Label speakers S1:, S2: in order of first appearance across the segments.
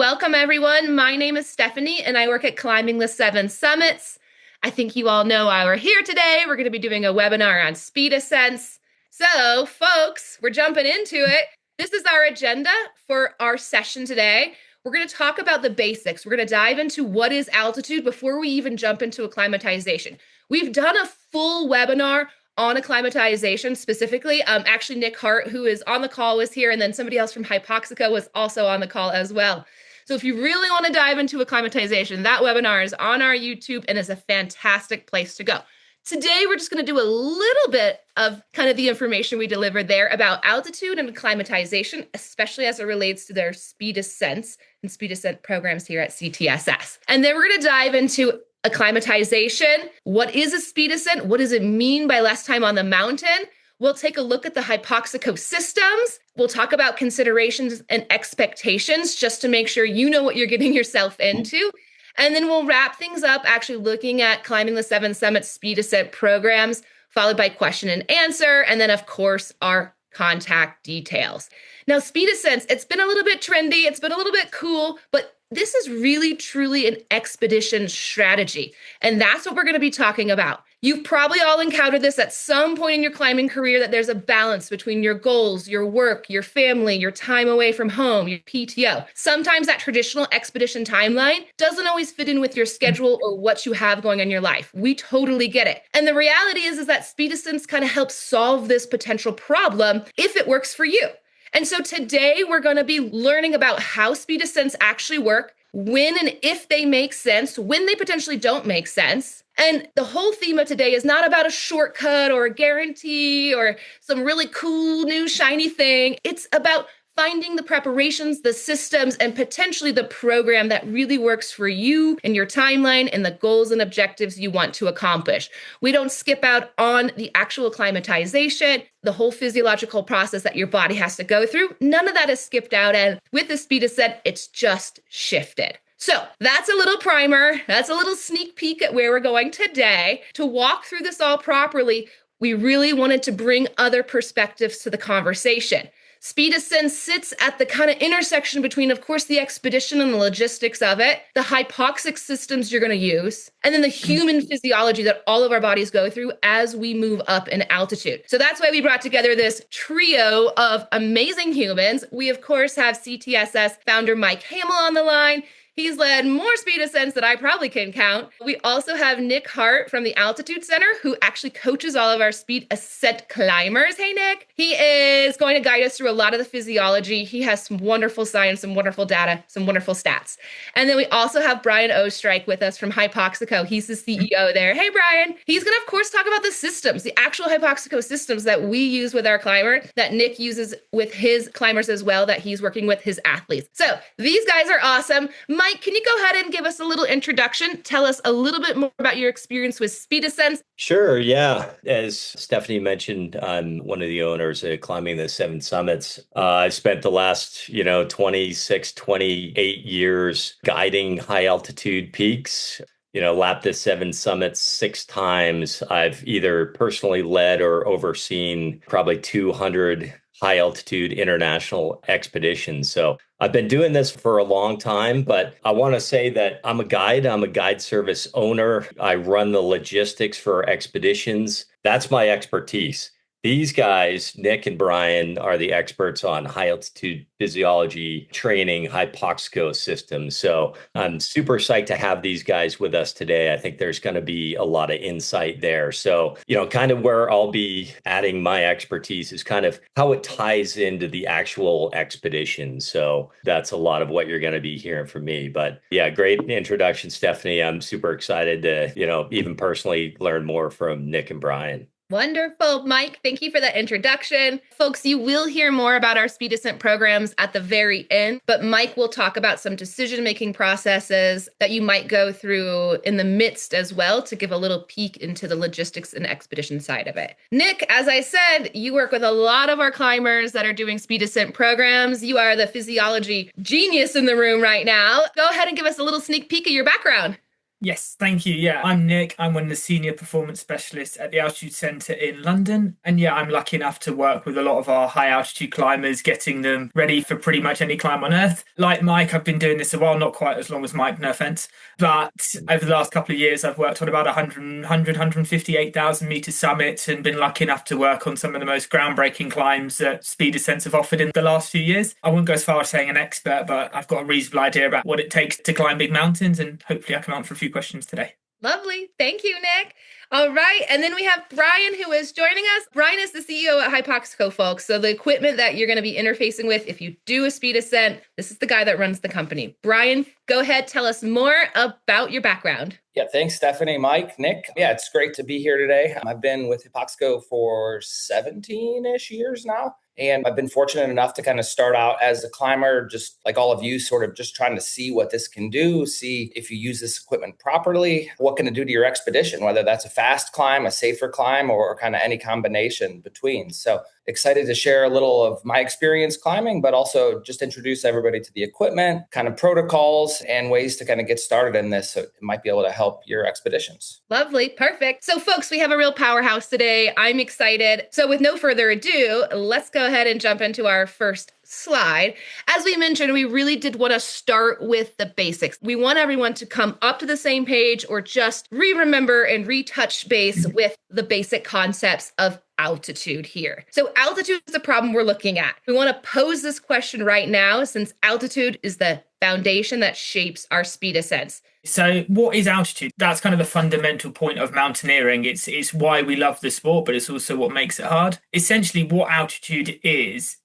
S1: welcome everyone. My name is Stephanie and I work at Climbing the Seven Summits. I think you all know why we're here today. We're going to be doing a webinar on Speed Ascents. So folks, we're jumping into it. This is our agenda for our session today. We're going to talk about the basics. We're going to dive into what is altitude before we even jump into acclimatization. We've done a full webinar on acclimatization specifically. Actually, Nick Hart, who is on the call, was here, and then somebody else from Hypoxico was also on the call as well. So if you really want to dive into acclimatization, that webinar is on our YouTube and is a fantastic place to go. Today, we're just going to do a little bit of kind of the information we delivered there about altitude and acclimatization, especially as it relates to their Speed Ascents and Speed Ascent programs here at CTSS. And then we're going to dive into acclimatization. What is a speed ascent? What does it mean by less time on the mountain? We'll take a look at the Hypoxico systems. We'll talk about considerations and expectations just to make sure you know what you're getting yourself into. And then we'll wrap things up actually looking at Climbing the Seven Summits Speed Ascent programs, followed by question and answer. And then, of course, our contact details. Now, Speed Ascents, it's been a little bit trendy. It's been a little bit cool, but this is really, truly an expedition strategy. And that's what we're going to be talking about. You've probably all encountered this at some point in your climbing career, that there's a balance between your goals, your work, your family, your time away from home, your PTO. Sometimes that traditional expedition timeline doesn't always fit in with your schedule or what you have going on in your life. We totally get it. And the reality is that Speed Ascents kind of helps solve this potential problem if it works for you. And so today we're going to be learning about how Speed Ascents actually work, when and if they make sense, when they potentially don't make sense. And the whole theme of today is not about a shortcut or a guarantee or some really cool new shiny thing. It's about finding the preparations, the systems, and potentially the program that really works for you and your timeline and the goals and objectives you want to accomplish. We don't skip out on the actual acclimatization, the whole physiological process that your body has to go through. None of that is skipped out. And with the Speed Ascent, it's just shifted. So that's a little primer. That's a little sneak peek at where we're going today. To walk through this all properly, we really wanted to bring other perspectives to the conversation. Speed Ascent sits at the kind of intersection between, of course, the expedition and the logistics of it, the hypoxic systems you're going to use, and then the human physiology that all of our bodies go through as we move up in altitude. So that's why we brought together this trio of amazing humans. We, of course, have CTSS founder Mike Hamill on the line. He's led more Speed Ascents than I probably can count. We also have Nick Hart from the Altitude Center, who actually coaches all of our Speed Ascent climbers. Hey, Nick. He is going to guide us through a lot of the physiology. He has some wonderful science, some wonderful data, some wonderful stats. And then we also have Brian Oestrike with us from Hypoxico. He's the CEO there. Hey, Brian. He's going to, of course, talk about the systems, the actual Hypoxico systems that we use with our climber, that Nick uses with his climbers as well, that he's working with his athletes. So these guys are awesome. Mike, can you go ahead and give us a little introduction? Tell us a little bit more about your experience with Speed Ascents.
S2: Sure, yeah. As Stephanie mentioned, I'm one of the owners at Climbing the Seven Summits. I've spent the last, 26, 28 years guiding high altitude peaks. Lapped the seven summits 6 times. I've either personally led or overseen probably 200 high altitude international expeditions. So I've been doing this for a long time, but I want to say that I'm a guide. I'm a guide service owner. I run the logistics for expeditions. That's my expertise. These guys, Nick and Brian, are the experts on high altitude physiology training, hypoxico systems. So I'm super psyched to have these guys with us today. I think there's going to be a lot of insight there. So, kind of where I'll be adding my expertise is kind of how it ties into the actual expedition. So that's a lot of what you're going to be hearing from me. But yeah, great introduction, Stephanie. I'm super excited to, even personally learn more from Nick and Brian.
S1: Wonderful, Mike. Thank you for that introduction. Folks, you will hear more about our Speed Ascent programs at the very end, but Mike will talk about some decision-making processes that you might go through in the midst as well to give a little peek into the logistics and expedition side of it. Nick, as I said, you work with a lot of our climbers that are doing Speed Ascent programs. You are the physiology genius in the room right now. Go ahead and give us a little sneak peek of your background.
S3: Yes, thank you. Yeah, I'm Nick. I'm one of the senior performance specialists at the Altitude Centre in London. And yeah, I'm lucky enough to work with a lot of our high altitude climbers, getting them ready for pretty much any climb on Earth. Like Mike, I've been doing this a while, not quite as long as Mike, no offense. But over the last couple of years, I've worked on about 158,000 meter summits and been lucky enough to work on some of the most groundbreaking climbs that Speed Ascents have offered in the last few years. I wouldn't go as far as saying an expert, but I've got a reasonable idea about what it takes to climb big mountains, and hopefully I can answer a few questions today.
S1: Lovely. Thank you, Nick. All right. And then we have Brian, who is joining us. Brian is the CEO at Hypoxico, folks. So the equipment that you're going to be interfacing with if you do a speed ascent, this is the guy that runs the company. Brian, go ahead. Tell us more about your background.
S4: Yeah, thanks, Stephanie, Mike, Nick. Yeah, it's great to be here today. I've been with Hypoxico for 17-ish years now. And I've been fortunate enough to kind of start out as a climber, just like all of you, sort of just trying to see what this can do, see if you use this equipment properly, what can it do to your expedition, whether that's a fast climb, a safer climb, or kind of any combination between. So excited to share a little of my experience climbing, but also just introduce everybody to the equipment, kind of protocols and ways to kind of get started in this. So it might be able to help your expeditions.
S1: Lovely. Perfect. So folks, we have a real powerhouse today. I'm excited. So with no further ado, let's go ahead and jump into our first slide. As we mentioned, we really did want to start with the basics. We want everyone to come up to the same page or just remember and retouch base with the basic concepts of altitude here. So altitude is the problem we're looking at. We want to pose this question right now since altitude is the foundation that shapes our speed ascents.
S3: So what is altitude? That's kind of the fundamental point of mountaineering. It's why we love the sport, but it's also what makes it hard. Essentially, what altitude is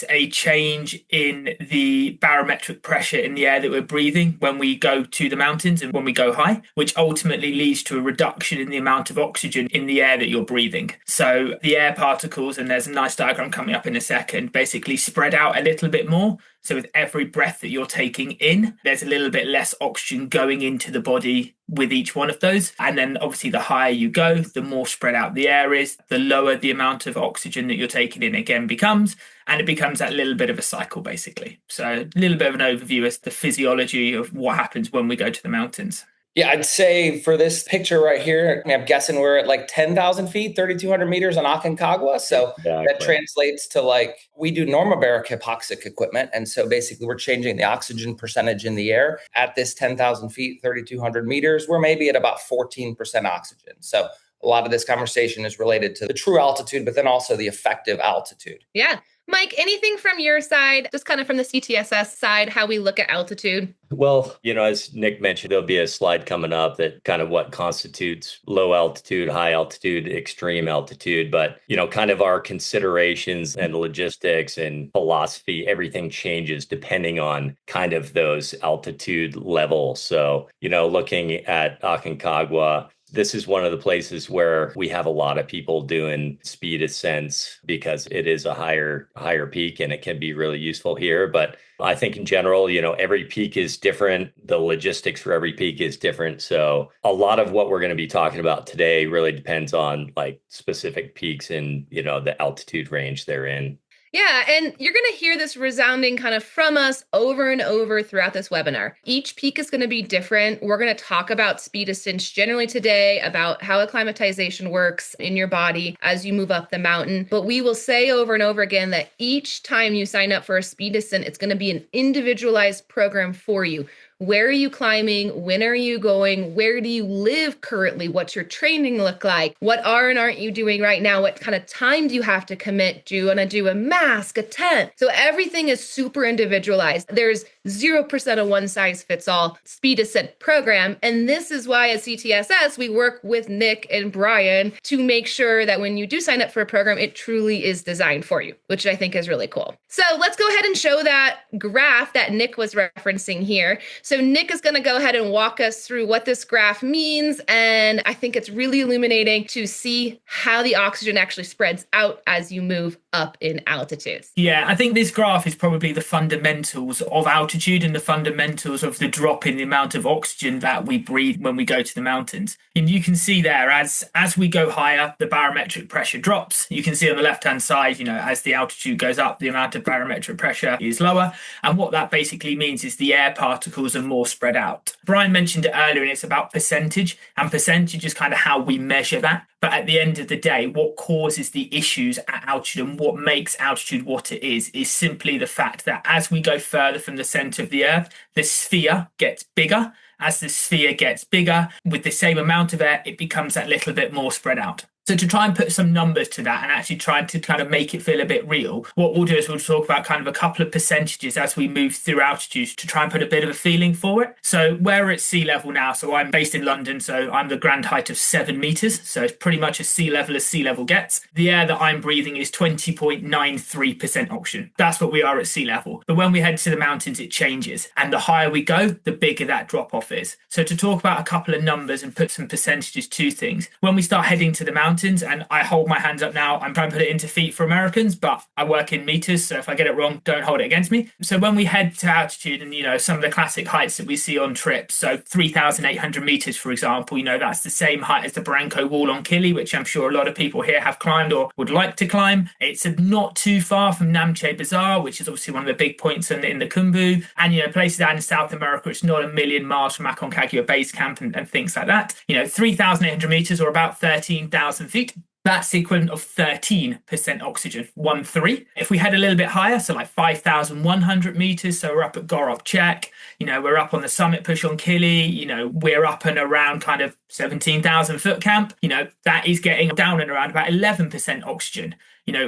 S3: a change in the barometric pressure in the air that we're breathing when we go to the mountains and when we go high, which ultimately leads to a reduction in the amount of oxygen in the air that you're breathing. So the air particles, and there's a nice diagram coming up in a second, basically spread out a little bit more. So with every breath that you're taking in, there's a little bit less oxygen going into the body with each one of those. And then obviously the higher you go, the more spread out the air is, the lower the amount of oxygen that you're taking in again becomes. And it becomes that little bit of a cycle, basically. So a little bit of an overview as the physiology of what happens when we go to the mountains.
S4: Yeah, I'd say for this picture right here, I'm guessing we're at like 10,000 feet, 3,200 meters on Aconcagua. So that translates to like, we do normobaric hypoxic equipment. And so basically we're changing the oxygen percentage in the air at this 10,000 feet, 3,200 meters. We're maybe at about 14% oxygen. So a lot of this conversation is related to the true altitude, but then also the effective altitude.
S1: Yeah. Mike, anything from your side, just kind of from the CTSS side, how we look at altitude?
S2: Well, as Nick mentioned, there'll be a slide coming up that kind of what constitutes low altitude, high altitude, extreme altitude, but, kind of our considerations and logistics and philosophy, everything changes depending on kind of those altitude levels. So, looking at Aconcagua, this is one of the places where we have a lot of people doing speed ascents because it is a higher peak and it can be really useful here. But I think in general, every peak is different. The logistics for every peak is different. So a lot of what we're going to be talking about today really depends on like specific peaks and, the altitude range they're in.
S1: Yeah, and you're going to hear this resounding kind of from us over and over throughout this webinar. Each peak is going to be different. We're going to talk about speed ascents generally today, about how acclimatization works in your body as you move up the mountain. But we will say over and over again that each time you sign up for a speed ascent, it's going to be an individualized program for you. Where are you climbing? When are you going? Where do you live currently? What's your training look like? What are and aren't you doing right now? What kind of time do you have to commit? Do you want to do a mask, a tent? So everything is super individualized. There's 0% of one size fits all speed ascent program. And this is why at CTSS, we work with Nick and Brian to make sure that when you do sign up for a program, it truly is designed for you, which I think is really cool. So let's go ahead and show that graph that Nick was referencing here. So Nick is going to go ahead and walk us through what this graph means. And I think it's really illuminating to see how the oxygen actually spreads out as you move up in altitudes.
S3: Yeah, I think this graph is probably the fundamentals of altitude and the fundamentals of the drop in the amount of oxygen that we breathe when we go to the mountains. And you can see there, as we go higher, the barometric pressure drops. You can see on the left-hand side, as the altitude goes up, the amount of barometric pressure is lower. And what that basically means is the air particles are more spread out. Brian mentioned it earlier, and it's about percentage. And percentage is kind of how we measure that. But at the end of the day, what causes the issues at altitude and what makes altitude what it is simply the fact that as we go further from the center of the Earth, the sphere gets bigger. As the sphere gets bigger, with the same amount of air, it becomes that little bit more spread out. So to try and put some numbers to that and actually try to kind of make it feel a bit real, what we'll do is we'll talk about kind of a couple of percentages as we move through altitude to try and put a bit of a feeling for it. So we're at sea level now. So I'm based in London, so I'm the grand height of 7 meters. So it's pretty much as sea level gets. The air that I'm breathing is 20.93% oxygen. That's what we are at sea level. But when we head to the mountains, it changes. And the higher we go, the bigger that drop off is. So to talk about a couple of numbers and put some percentages to things, when we start heading to the mountains, and I hold my hands up now, I'm trying to put it into feet for Americans, but I work in meters, so if I get it wrong, don't hold it against me. So when we head to altitude and, some of the classic heights that we see on trips, so 3,800 meters, for example, that's the same height as the Barranco Wall on Kili, which I'm sure a lot of people here have climbed or would like to climb. It's not too far from Namche Bazaar, which is obviously one of the big points in the Khumbu, and, places out in South America, it's not a million miles from Aconcagua base camp and things like that. 3,800 meters or about 13,000 feet. That's the equivalent of 13% oxygen, 1-3. If we head a little bit higher, so like 5,100 meters, so we're up at Gorobchek, we're up on the summit push on Kili, we're up and around kind of 17,000 foot camp, that is getting down and around about 11% oxygen.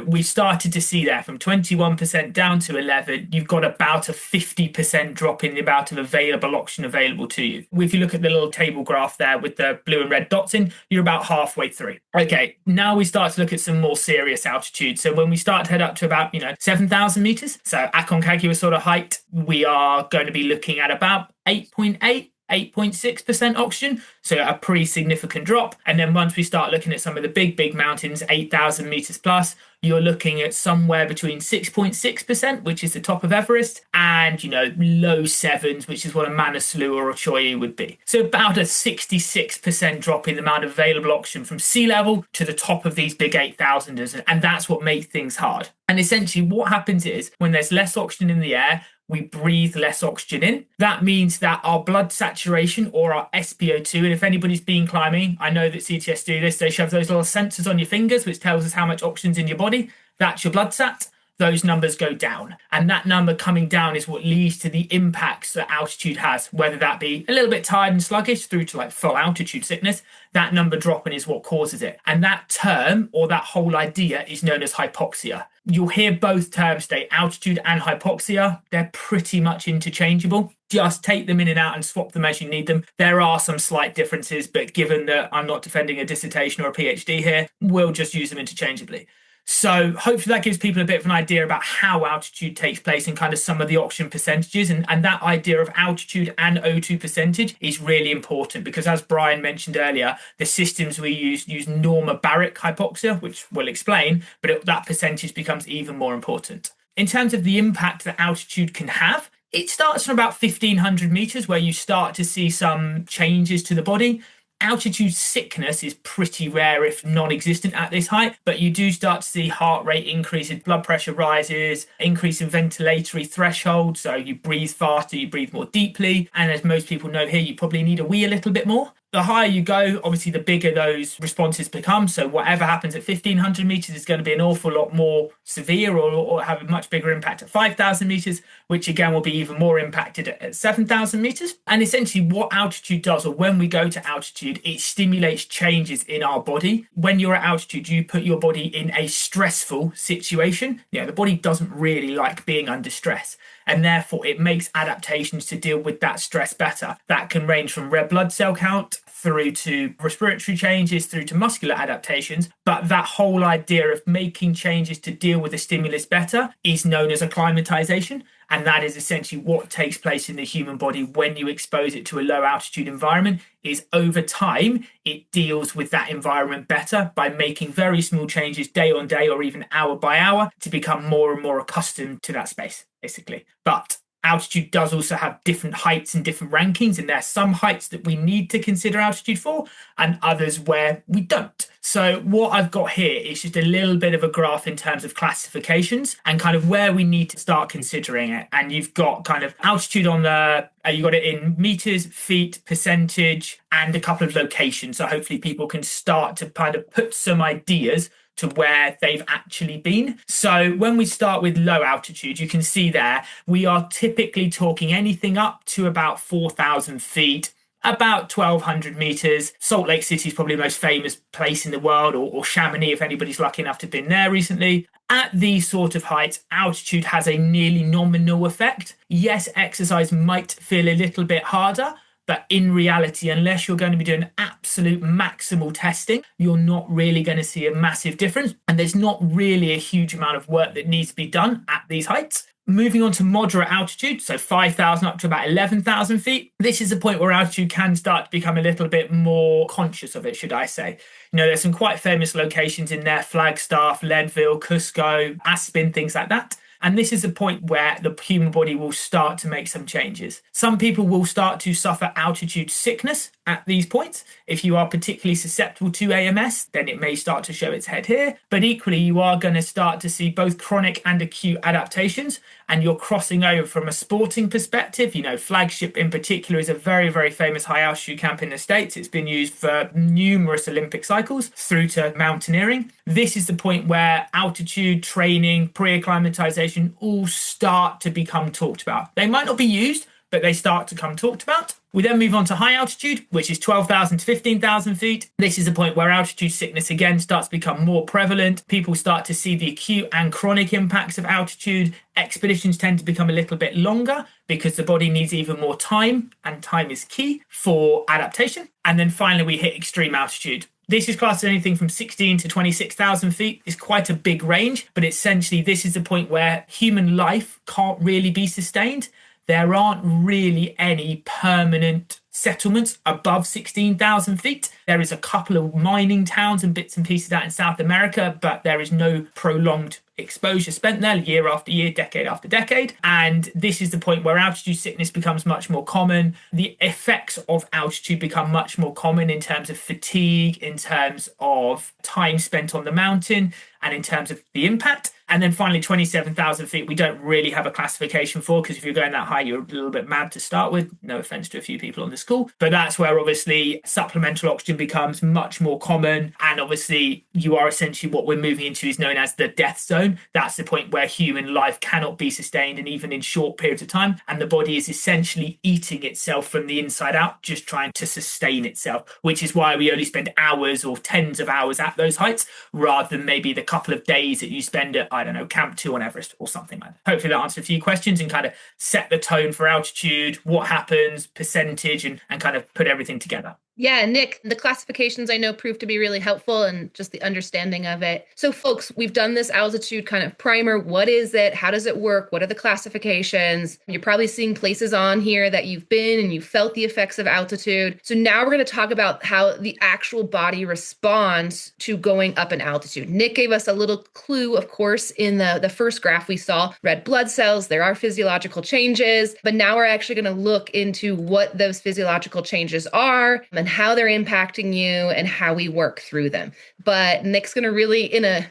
S3: We started to see that from 21% down to 11, you've got about a 50% drop in the amount of available oxygen available to you. If you look at the little table graph there with the blue and red dots in, you're about halfway through. Okay, now we start to look at some more serious altitude. So when we start to head up to about, 7,000 meters, so Aconcagua sort of height, we are going to be looking at about 8.6% oxygen, so a pretty significant drop. And then once we start looking at some of the big mountains, 8,000 meters plus, you're looking at somewhere between 6.6%, which is the top of Everest, and, low sevens, which is what a Manaslu or a Cho Oyu would be. So about a 66% drop in the amount of available oxygen from sea level to the top of these big 8,000ers. And that's what makes things hard. And essentially what happens is when there's less oxygen in the air, we breathe less oxygen in. That means that our blood saturation or our SpO2, and if anybody's been climbing, I know that CTS do this, they shove those little sensors on your fingers, which tells us how much oxygen's in your body. That's your blood sat. Those numbers go down. And that number coming down is what leads to the impacts that altitude has, whether that be a little bit tired and sluggish through to like full altitude sickness. That number dropping is what causes it. And that term or that whole idea is known as hypoxia. You'll hear both terms today, altitude and hypoxia. They're pretty much interchangeable. Just take them in and out and swap them as you need them. There are some slight differences, but given that I'm not defending a dissertation or a PhD here, we'll just use them interchangeably. So hopefully that gives people a bit of an idea about how altitude takes place and kind of some of the oxygen percentages. And that idea of altitude and O2 percentage is really important because, as Brian mentioned earlier, the systems we use normobaric hypoxia, which we'll explain, but that percentage becomes even more important. In terms of the impact that altitude can have, it starts from about 1,500 meters where you start to see some changes to the body. Altitude sickness is pretty rare, if non-existent at this height, but you do start to see heart rate increases, blood pressure rises, increase in ventilatory threshold, so you breathe faster, you breathe more deeply, and as most people know here, you probably need a wee a little bit more. The higher you go, obviously the bigger those responses become, so whatever happens at 1,500 meters is going to be an awful lot more severe or have a much bigger impact at 5,000 meters, which again will be even more impacted at 7,000 meters. And essentially what altitude does, or when we go to altitude, it stimulates changes in our body. When you're at altitude, you put your body in a stressful situation. The body doesn't really like being under stress, and therefore it makes adaptations to deal with that stress better. That can range from red blood cell count, through to respiratory changes, through to muscular adaptations. But that whole idea of making changes to deal with the stimulus better is known as acclimatization. And that is essentially what takes place in the human body when you expose it to a low altitude environment, is over time, it deals with that environment better by making very small changes day on day or even hour by hour to become more and more accustomed to that space, basically. But altitude does also have different heights and different rankings, and there are some heights that we need to consider altitude for and others where we don't. So what I've got here is just a little bit of a graph in terms of classifications and kind of where we need to start considering it. And you've got kind of altitude on the, you got it in meters, feet, percentage, and a couple of locations. So hopefully people can start to kind of put some ideas to where they've actually been. So when we start with low altitude, you can see there, we are typically talking anything up to about 4,000 feet, about 1,200 meters. Salt Lake City is probably the most famous place in the world, or Chamonix, if anybody's lucky enough to have been there recently. At these sort of heights, altitude has a nearly nominal effect. Yes, exercise might feel a little bit harder, but in reality, unless you're going to be doing absolute maximal testing, you're not really going to see a massive difference. And there's not really a huge amount of work that needs to be done at these heights. Moving on to moderate altitude, so 5,000 up to about 11,000 feet. This is a point where altitude can start to become a little bit more conscious of it, should I say. You know, there's some quite famous locations in there, Flagstaff, Leadville, Cusco, Aspen, things like that. And this is a point where the human body will start to make some changes. Some people will start to suffer altitude sickness at these points. If you are particularly susceptible to AMS, then it may start to show its head here. But equally, you are going to start to see both chronic and acute adaptations. And you're crossing over from a sporting perspective. You know, Flagship in particular is a very, very famous high altitude camp in the States. It's been used for numerous Olympic cycles through to mountaineering. This is the point where altitude training, pre-acclimatization all start to become talked about. They might not be used, but they start to come talked about. We then move on to high altitude, which is 12,000 to 15,000 feet. This is a point where altitude sickness again starts to become more prevalent. People start to see the acute and chronic impacts of altitude. Expeditions tend to become a little bit longer because the body needs even more time, and time is key for adaptation. And then finally, we hit extreme altitude. This is classed as anything from 16 to 26,000 feet. It's quite a big range, but essentially this is the point where human life can't really be sustained. There aren't really any permanent settlements above 16,000 feet. There is a couple of mining towns and bits and pieces out in South America, but there is no prolonged exposure spent there year after year, decade after decade. And this is the point where altitude sickness becomes much more common. The effects of altitude become much more common in terms of fatigue, in terms of time spent on the mountain, and in terms of the impact. And then finally, 27,000 feet, we don't really have a classification for, because if you're going that high, you're a little bit mad to start with. No offense to a few people on the school. But that's where obviously supplemental oxygen becomes much more common. And obviously you are essentially, what we're moving into is known as the death zone. That's the point where human life cannot be sustained, and even in short periods of time. And the body is essentially eating itself from the inside out, just trying to sustain itself, which is why we only spend hours or tens of hours at those heights, rather than maybe the couple of days that you spend at, I don't know, Camp 2 on Everest or something like that. Hopefully that answered a few questions and kind of set the tone for altitude, what happens, percentage, and kind of put everything together.
S1: Yeah, Nick, the classifications I know proved to be really helpful, and just the understanding of it. So folks, we've done this altitude kind of primer. What is it? How does it work? What are the classifications? You're probably seeing places on here that you've been and you felt the effects of altitude. So now we're going to talk about how the actual body responds to going up in altitude. Nick gave us a little clue, of course, in the first graph we saw, red blood cells. There are physiological changes, but now we're actually going to look into what those physiological changes are and how they're impacting you and how we work through them. But Nick's going to really, in a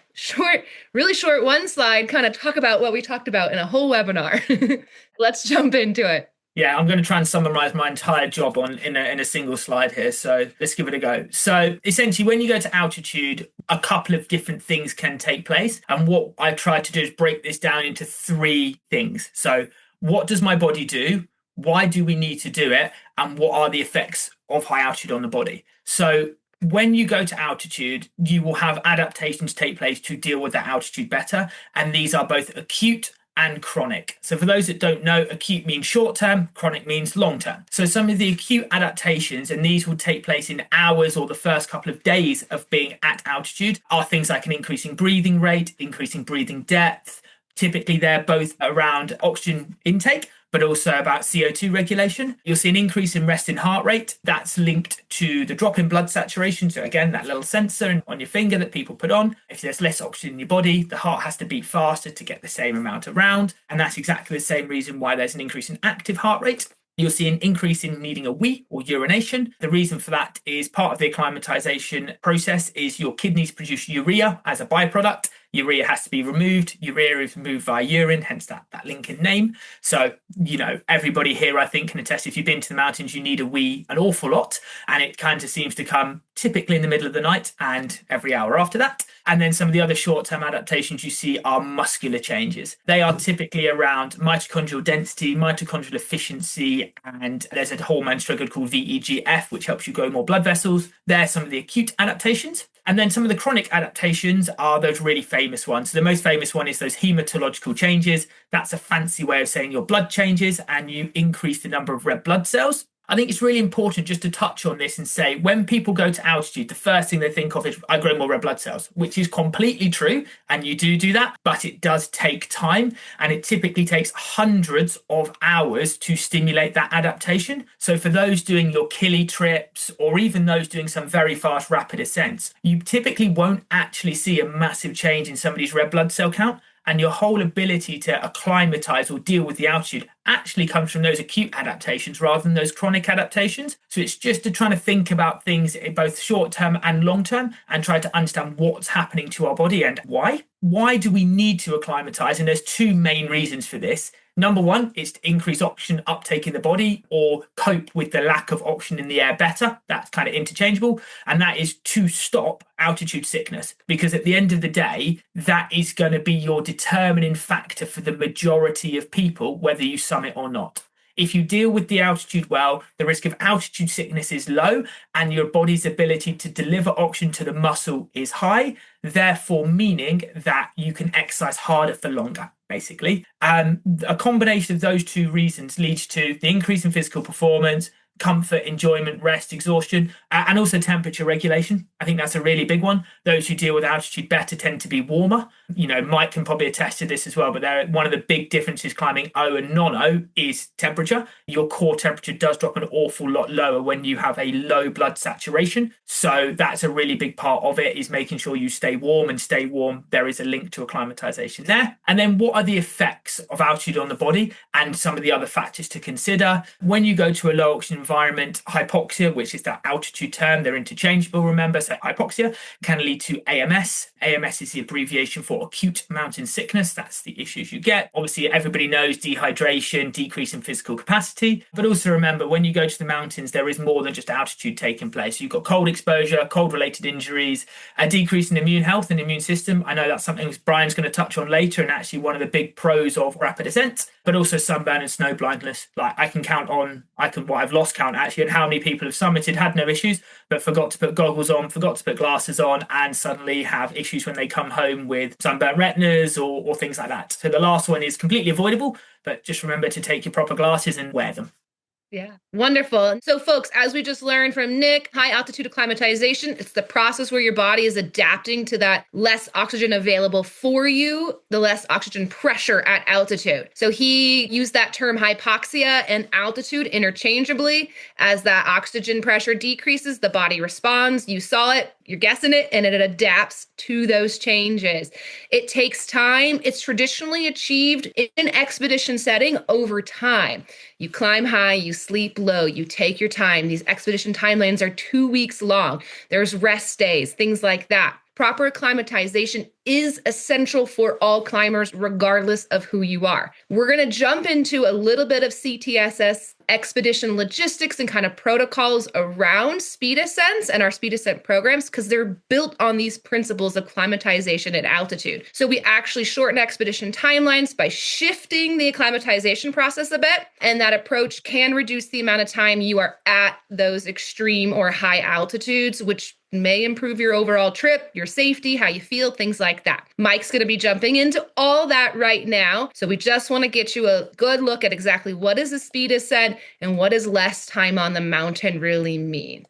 S1: really short one slide, kind of talk about what we talked about in a whole webinar. Let's jump into it.
S3: Yeah, I'm going to try and summarize my entire job in a single slide here. So let's give it a go. So essentially, when you go to altitude, a couple of different things can take place. And what I tried to do is break this down into three things. So what does my body do? Why do we need to do it? And what are the effects of high altitude on the body? So when you go to altitude, you will have adaptations take place to deal with that altitude better. And these are both acute and chronic. So for those that don't know, acute means short term, chronic means long term. So some of the acute adaptations, and these will take place in hours or the first couple of days of being at altitude, are things like an increasing breathing rate, increasing breathing depth. Typically, they're both around oxygen intake, but also about CO2 regulation. You'll see an increase in resting heart rate. That's linked to the drop in blood saturation. So again, that little sensor on your finger that people put on. If there's less oxygen in your body, the heart has to beat faster to get the same amount around. And that's exactly the same reason why there's an increase in active heart rate. You'll see an increase in needing a wee or urination. The reason for that is part of the acclimatization process is your kidneys produce urea as a byproduct. Urea has to be removed. Urea is removed via urine, hence that link in name. So, everybody here, I think, can attest if you've been to the mountains, you need a wee an awful lot. And it kind of seems to come typically in the middle of the night and every hour after that. And then some of the other short-term adaptations you see are muscular changes. They are typically around mitochondrial density, mitochondrial efficiency, and there's a hormone trigger called VEGF, which helps you grow more blood vessels. They're some of the acute adaptations. And then some of the chronic adaptations are those really famous ones. So the most famous one is those hematological changes. That's a fancy way of saying your blood changes and you increase the number of red blood cells. I think it's really important just to touch on this and say when people go to altitude, the first thing they think of is I grow more red blood cells, which is completely true. And you do that, but it does take time. And it typically takes hundreds of hours to stimulate that adaptation. So for those doing your Kili trips or even those doing some very fast rapid ascents, you typically won't actually see a massive change in somebody's red blood cell count. And your whole ability to acclimatize or deal with the altitude actually comes from those acute adaptations rather than those chronic adaptations. So it's just to try to think about things in both short term and long term and try to understand what's happening to our body and why. Why do we need to acclimatize? And there's two main reasons for this. Number one is to increase oxygen uptake in the body or cope with the lack of oxygen in the air better. That's kind of interchangeable. And that is to stop altitude sickness. Because at the end of the day, that is going to be your determining factor for the majority of people, whether you summit or not. If you deal with the altitude well, the risk of altitude sickness is low and your body's ability to deliver oxygen to the muscle is high, therefore meaning that you can exercise harder for longer, basically. A combination of those two reasons leads to the increase in physical performance, comfort, enjoyment, rest, exhaustion, and also temperature regulation. I think that's a really big one. Those who deal with altitude better tend to be warmer. Mike can probably attest to this as well, but one of the big differences climbing O and non-O is temperature. Your core temperature does drop an awful lot lower when you have a low blood saturation. So that's a really big part of it, is making sure you stay warm, and stay warm. There is a link to acclimatization there. And then what are the effects of altitude on the body and some of the other factors to consider? When you go to a low oxygen environment, hypoxia, which is that altitude term, they're interchangeable, remember, so hypoxia can lead to AMS. AMS is the abbreviation for acute mountain sickness. That's the issues you get. Obviously, everybody knows dehydration, decrease in physical capacity, but also remember when you go to the mountains, there is more than just altitude taking place. You've got cold exposure, cold related injuries, a decrease in immune health and immune system. I know that's something Brian's going to touch on later, and actually one of the big pros of rapid ascent, but also sunburn and snow blindness. Like I've lost count actually and how many people have summited, had no issues, but forgot to put goggles on, forgot to put glasses on, and suddenly have issues when they come home with sunburnt retinas or things like that. So the last one is completely avoidable, but just remember to take your proper glasses and wear them.
S1: Yeah, wonderful. So folks, as we just learned from Nick, high altitude acclimatization, it's the process where your body is adapting to that less oxygen available for you, the less oxygen pressure at altitude. So he used that term hypoxia and altitude interchangeably. As that oxygen pressure decreases, the body responds. You saw it, you're guessing it, and it adapts to those changes. It takes time. It's traditionally achieved in an expedition setting over time. You climb high, you sleep low, you take your time. These expedition timelines are 2 weeks long. There's rest days, things like that. Proper acclimatization is essential for all climbers, regardless of who you are. We're going to jump into a little bit of CTSS expedition logistics and kind of protocols around Speed Ascents and our Speed Ascent programs because they're built on these principles of acclimatization at altitude. So we actually shorten expedition timelines by shifting the acclimatization process a bit, and that approach can reduce the amount of time you are at those extreme or high altitudes, which may improve your overall trip, your safety, how you feel, things like that. Mike's going to be jumping into all that right now. So we just want to get you a good look at exactly what is a speed ascent and what does less time on the mountain really mean.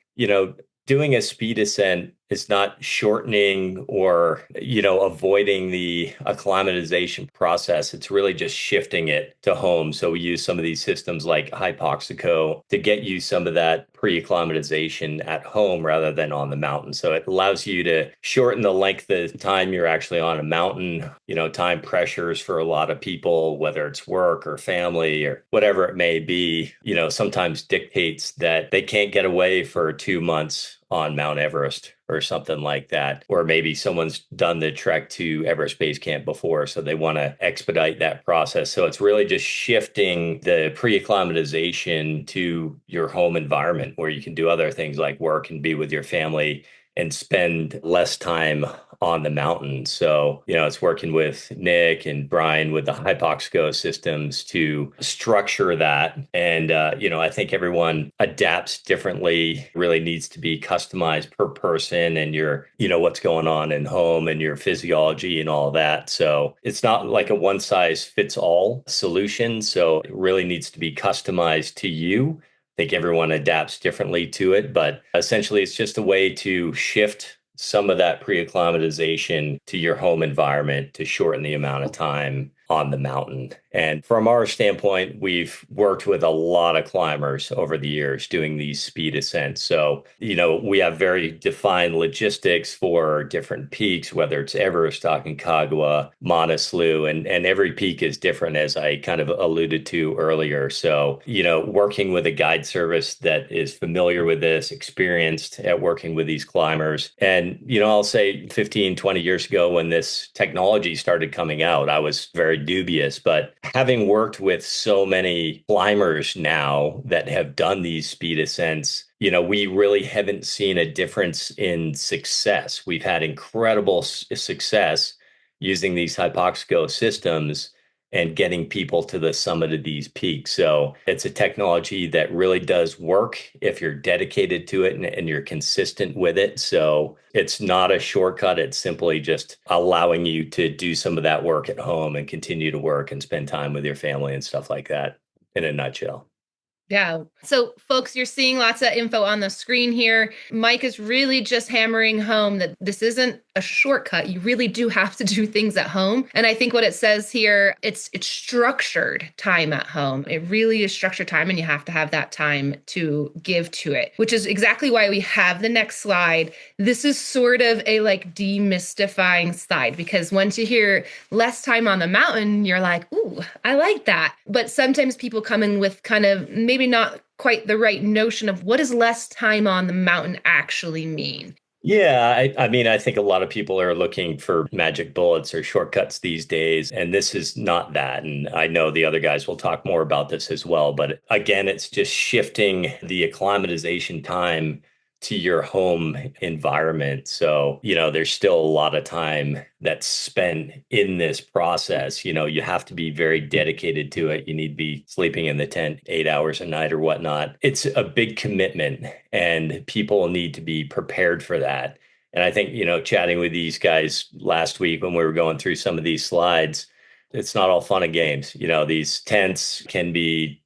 S2: Doing a speed ascent is not shortening or, avoiding the acclimatization process. It's really just shifting it to home. So we use some of these systems like Hypoxico to get you some of that pre-acclimatization at home rather than on the mountain. So it allows you to shorten the length of time you're actually on a mountain. Time pressures for a lot of people, whether it's work or family or whatever it may be, sometimes dictates that they can't get away for 2 months on Mount Everest or something like that. Or maybe someone's done the trek to Everest Base Camp before, so they want to expedite that process. So it's really just shifting the pre-acclimatization to your home environment where you can do other things like work and be with your family and spend less time on the mountain. So, it's working with Nick and Brian with the Hypoxico systems to structure that. And, I think everyone adapts differently, really needs to be customized per person and your, what's going on in home and your physiology and all that. So it's not like a one size fits all solution. So it really needs to be customized to you. I think everyone adapts differently to it, but essentially it's just a way to shift some of that pre-acclimatization to your home environment to shorten the amount of time on the mountain. And from our standpoint, we've worked with a lot of climbers over the years doing these speed ascents. So, we have very defined logistics for different peaks, whether it's Everest, Aconcagua, Manaslu, and every peak is different, as I kind of alluded to earlier. So, working with a guide service that is familiar with this, experienced at working with these climbers. And, I'll say 15, 20 years ago when this technology started coming out, I was very dubious, but having worked with so many climbers now that have done these speed ascents, we really haven't seen a difference in success. We've had incredible success using these Hypoxico systems and getting people to the summit of these peaks. So it's a technology that really does work if you're dedicated to it and you're consistent with it. So it's not a shortcut. It's simply just allowing you to do some of that work at home and continue to work and spend time with your family and stuff like that in a nutshell.
S1: Yeah. So folks, you're seeing lots of info on the screen here. Mike is really just hammering home that this isn't a shortcut. You really do have to do things at home. And I think what it says here, it's structured time at home. It really is structured time, and you have to have that time to give to it, which is exactly why we have the next slide. This is sort of a demystifying slide, because once you hear less time on the mountain, you're like, ooh, I like that. But sometimes people come in with kind of maybe not quite the right notion of what does less time on the mountain actually mean.
S2: Yeah, I mean, I think a lot of people are looking for magic bullets or shortcuts these days, and this is not that. And I know the other guys will talk more about this as well. But again, it's just shifting the acclimatization time to your home environment. So, there's still a lot of time that's spent in this process. You have to be very dedicated to it. You need to be sleeping in the tent 8 hours a night or whatnot. It's a big commitment, and people need to be prepared for that. And I think, chatting with these guys last week when we were going through some of these slides, it's not all fun and games. These tents can be,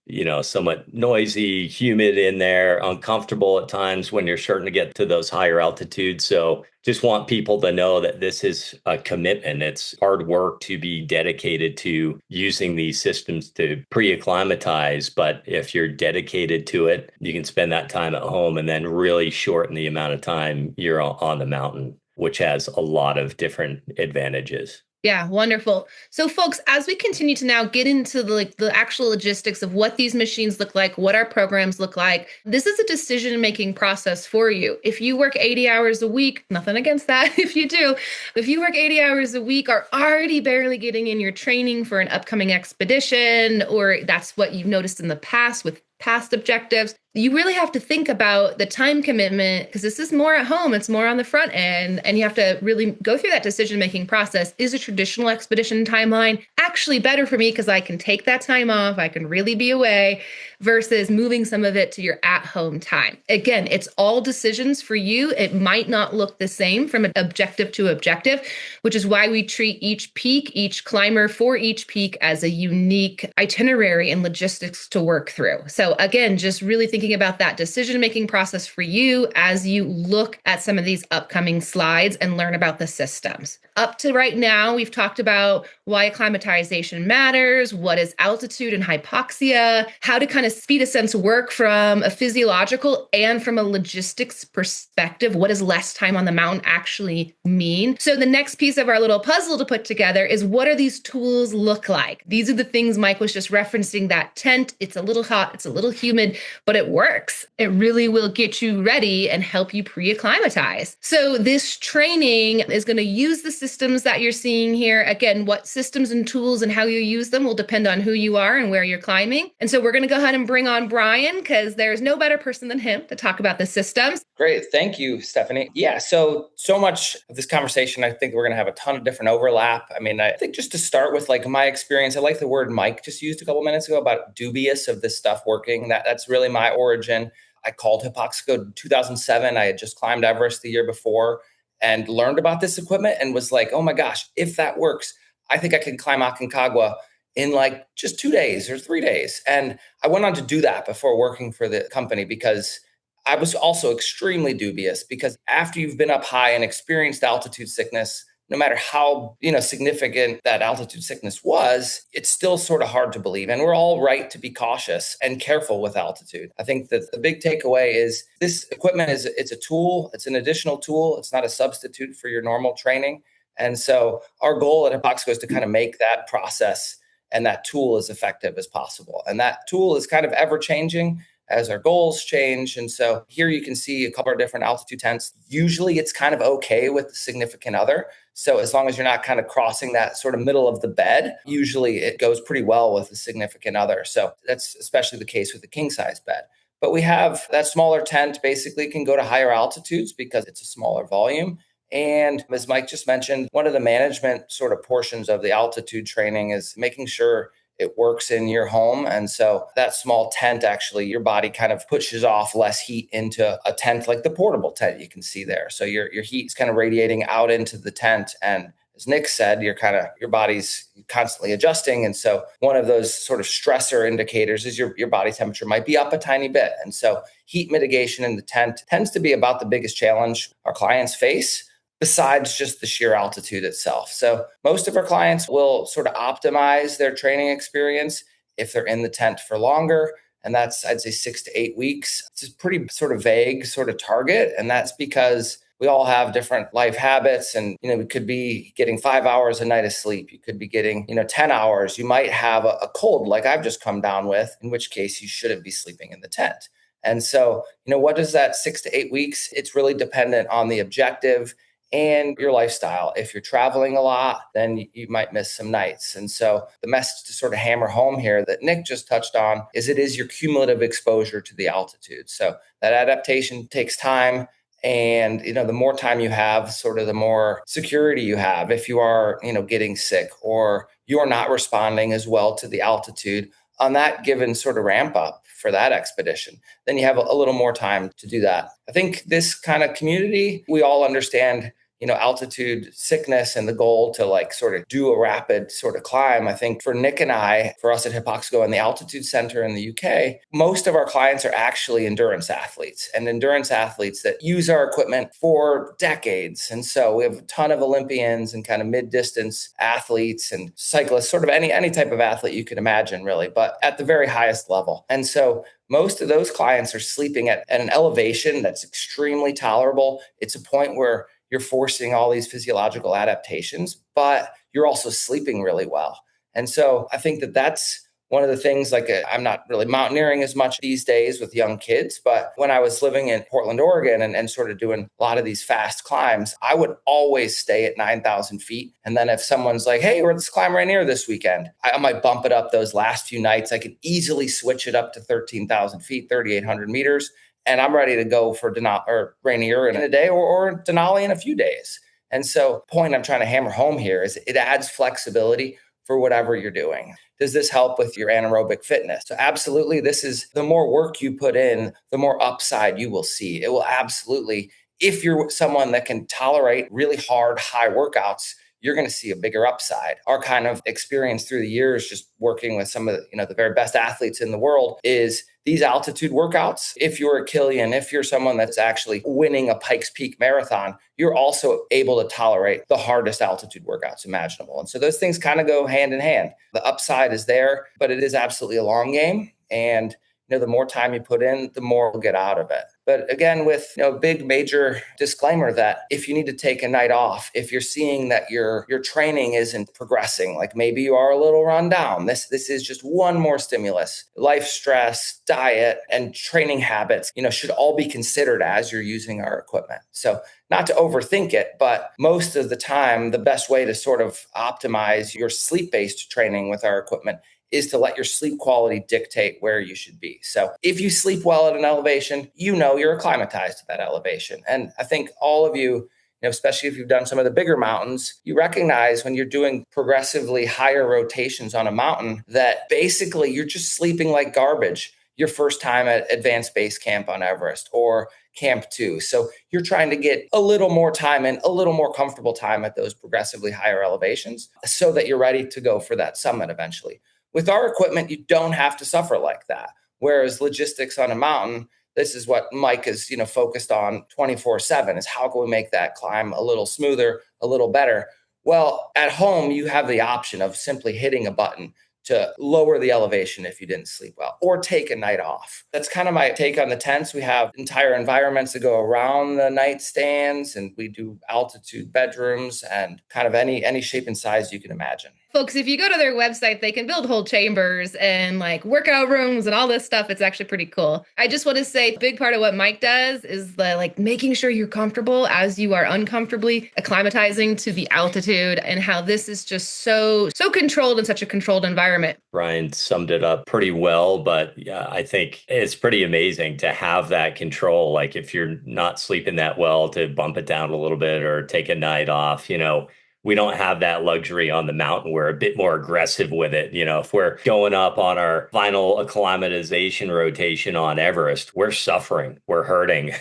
S2: somewhat noisy, humid in there, uncomfortable at times when you're starting to get to those higher altitudes. So just want people to know that this is a commitment. It's hard work to be dedicated to using these systems to pre-acclimatize. But if you're dedicated to it, you can spend that time at home and then really shorten the amount of time you're on the mountain, which has a lot of different advantages.
S1: Yeah, wonderful. So folks, as we continue to now get into the actual logistics of what these machines look like, what our programs look like, this is a decision-making process for you. If you work 80 hours a week, nothing against that. If you work 80 hours a week, are already barely getting in your training for an upcoming expedition, or that's what you've noticed in the past with past objectives. You really have to think about the time commitment because this is more at home. It's more on the front end. And you have to really go through that decision-making process. Is a traditional expedition timeline actually better for me because I can take that time off, I can really be away, versus moving some of it to your at-home time? Again, it's all decisions for you. It might not look the same from an objective to objective, which is why we treat each peak, each climber for each peak as a unique itinerary and logistics to work through. So again, just really thinking about that decision-making process for you as you look at some of these upcoming slides and learn about the systems. Up to right now, we've talked about why acclimatization matters, what is altitude and hypoxia, how to kind of speed ascents work from a physiological and from a logistics perspective. What does less time on the mountain actually mean? So the next piece of our little puzzle to put together is, what are these tools look like? These are the things Mike was just referencing. That tent, it's a little hot, it's a little humid, but it works. It really will get you ready and help you pre-acclimatize. So this training is going to use the systems that you're seeing here. Again, what systems and tools and how you use them will depend on who you are and where you're climbing. And so we're going to go ahead and bring on Brian, because there's no better person than him to talk about the systems.
S4: Great. Thank you, Stephanie. Yeah, so much of this conversation, I think we're going to have a ton of different overlap. I mean, I think just to start with, like, my experience, I like the word Mike just used a couple minutes ago about dubious of this stuff working. That's really my origin. I called Hypoxico in 2007. I had just climbed Everest the year before and learned about this equipment and was like, oh my gosh, if that works, I think I can climb Aconcagua in like just 2 days or 3 days. And I went on to do that before working for the company, because I was also extremely dubious, because after you've been up high and experienced altitude sickness, no matter how, significant that altitude sickness was, it's still sort of hard to believe. And we're all right to be cautious and careful with altitude. I think that the big takeaway is this equipment it's a tool. It's an additional tool. It's not a substitute for your normal training. And so our goal at Hypoxico is to kind of make that process and that tool as effective as possible. And that tool is kind of ever changing as our goals change. And so here you can see a couple of different altitude tents. Usually it's kind of okay with the significant other. So as long as you're not kind of crossing that sort of middle of the bed, usually it goes pretty well with the significant other. So that's especially the case with the king size bed. But we have that smaller tent basically can go to higher altitudes because it's a smaller volume. And as Mike just mentioned, one of the management sort of portions of the altitude training is making sure it works in your home. And so that small tent, actually, your body kind of pushes off less heat into a tent like the portable tent you can see there. So your heat is kind of radiating out into the tent. And as Nick said, your body's constantly adjusting. And so one of those sort of stressor indicators is your body temperature might be up a tiny bit. And so heat mitigation in the tent tends to be about the biggest challenge our clients face, besides just the sheer altitude itself. So most of our clients will sort of optimize their training experience if they're in the tent for longer. And that's, I'd say, 6 to 8 weeks. It's a pretty sort of vague sort of target. And that's because we all have different life habits. And, we could be getting 5 hours a night of sleep. You could be getting, 10 hours. You might have a cold like I've just come down with, in which case you shouldn't be sleeping in the tent. And so, what is that 6 to 8 weeks? It's really dependent on the objective and your lifestyle. If you're traveling a lot, then you might miss some nights. And so the message to sort of hammer home here that Nick just touched on is it is your cumulative exposure to the altitude. So that adaptation takes time. And, the more time you have, sort of the more security you have. If you are, getting sick or you're not responding as well to the altitude on that given sort of ramp up for that expedition, then you have a little more time to do that. I think this kind of community, we all understand, altitude sickness and the goal to like sort of do a rapid sort of climb. I think for Nick and I, for us at Hypoxico and the Altitude Center in the UK, most of our clients are actually endurance athletes that use our equipment for decades. And so we have a ton of Olympians and kind of mid-distance athletes and cyclists, sort of any type of athlete you can imagine, really, but at the very highest level. And so most of those clients are sleeping at an elevation that's extremely tolerable. It's a point where you're forcing all these physiological adaptations, but you're also sleeping really well. And so I think that that's one of the things, I'm not really mountaineering as much these days with young kids, but when I was living in Portland, Oregon, and sort of doing a lot of these fast climbs, I would always stay at 9,000 feet. And then if someone's like, hey, we're at this climb Rainier this weekend, I might bump it up those last few nights. I could easily switch it up to 13,000 feet, 3,800 meters. And I'm ready to go for Rainier in a day or Denali in a few days. And so the point I'm trying to hammer home here is it adds flexibility for whatever you're doing. Does this help with your anaerobic fitness? So absolutely, this is the more work you put in, the more upside you will see. It will absolutely, if you're someone that can tolerate really hard, high workouts, you're going to see a bigger upside. Our kind of experience through the years, just working with some of the very best athletes in the world, is these altitude workouts. If you're a Kilian, if you're someone that's actually winning a Pikes Peak marathon, you're also able to tolerate the hardest altitude workouts imaginable. And so those things kind of go hand in hand. The upside is there, but it is absolutely a long game. And the more time you put in, the more you'll get out of it. But again, with a big major disclaimer that if you need to take a night off, if you're seeing that your training isn't progressing, like maybe you are a little run down, this is just one more stimulus. Life stress, diet, and training habits, should all be considered as you're using our equipment. So not to overthink it, but most of the time, the best way to sort of optimize your sleep-based training with our equipment is to let your sleep quality dictate where you should be. So if you sleep well at an elevation, you're acclimatized to that elevation. And I think all of you, especially if you've done some of the bigger mountains, you recognize when you're doing progressively higher rotations on a mountain that basically you're just sleeping like garbage your first time at advanced base camp on Everest or Camp 2. So you're trying to get a little more time in, a little more comfortable time at those progressively higher elevations so that you're ready to go for that summit eventually. With our equipment, you don't have to suffer like that. Whereas logistics on a mountain, this is what Mike is, focused on 24/7 is how can we make that climb a little smoother, a little better? Well, at home, you have the option of simply hitting a button to lower the elevation if you didn't sleep well, or take a night off. That's kind of my take on the tents. We have entire environments that go around the nightstands, and we do altitude bedrooms and kind of any shape and size you can imagine.
S1: Folks, if you go to their website, they can build whole chambers and workout rooms and all this stuff. It's actually pretty cool. I just want to say a big part of what Mike does is making sure you're comfortable as you are uncomfortably acclimatizing to the altitude, and how this is just so controlled in such a controlled environment.
S2: Brian summed it up pretty well, but yeah, I think it's pretty amazing to have that control. Like if you're not sleeping that well, to bump it down a little bit or take a night off, we don't have that luxury on the mountain. We're a bit more aggressive with it. If we're going up on our final acclimatization rotation on Everest, we're suffering, we're hurting.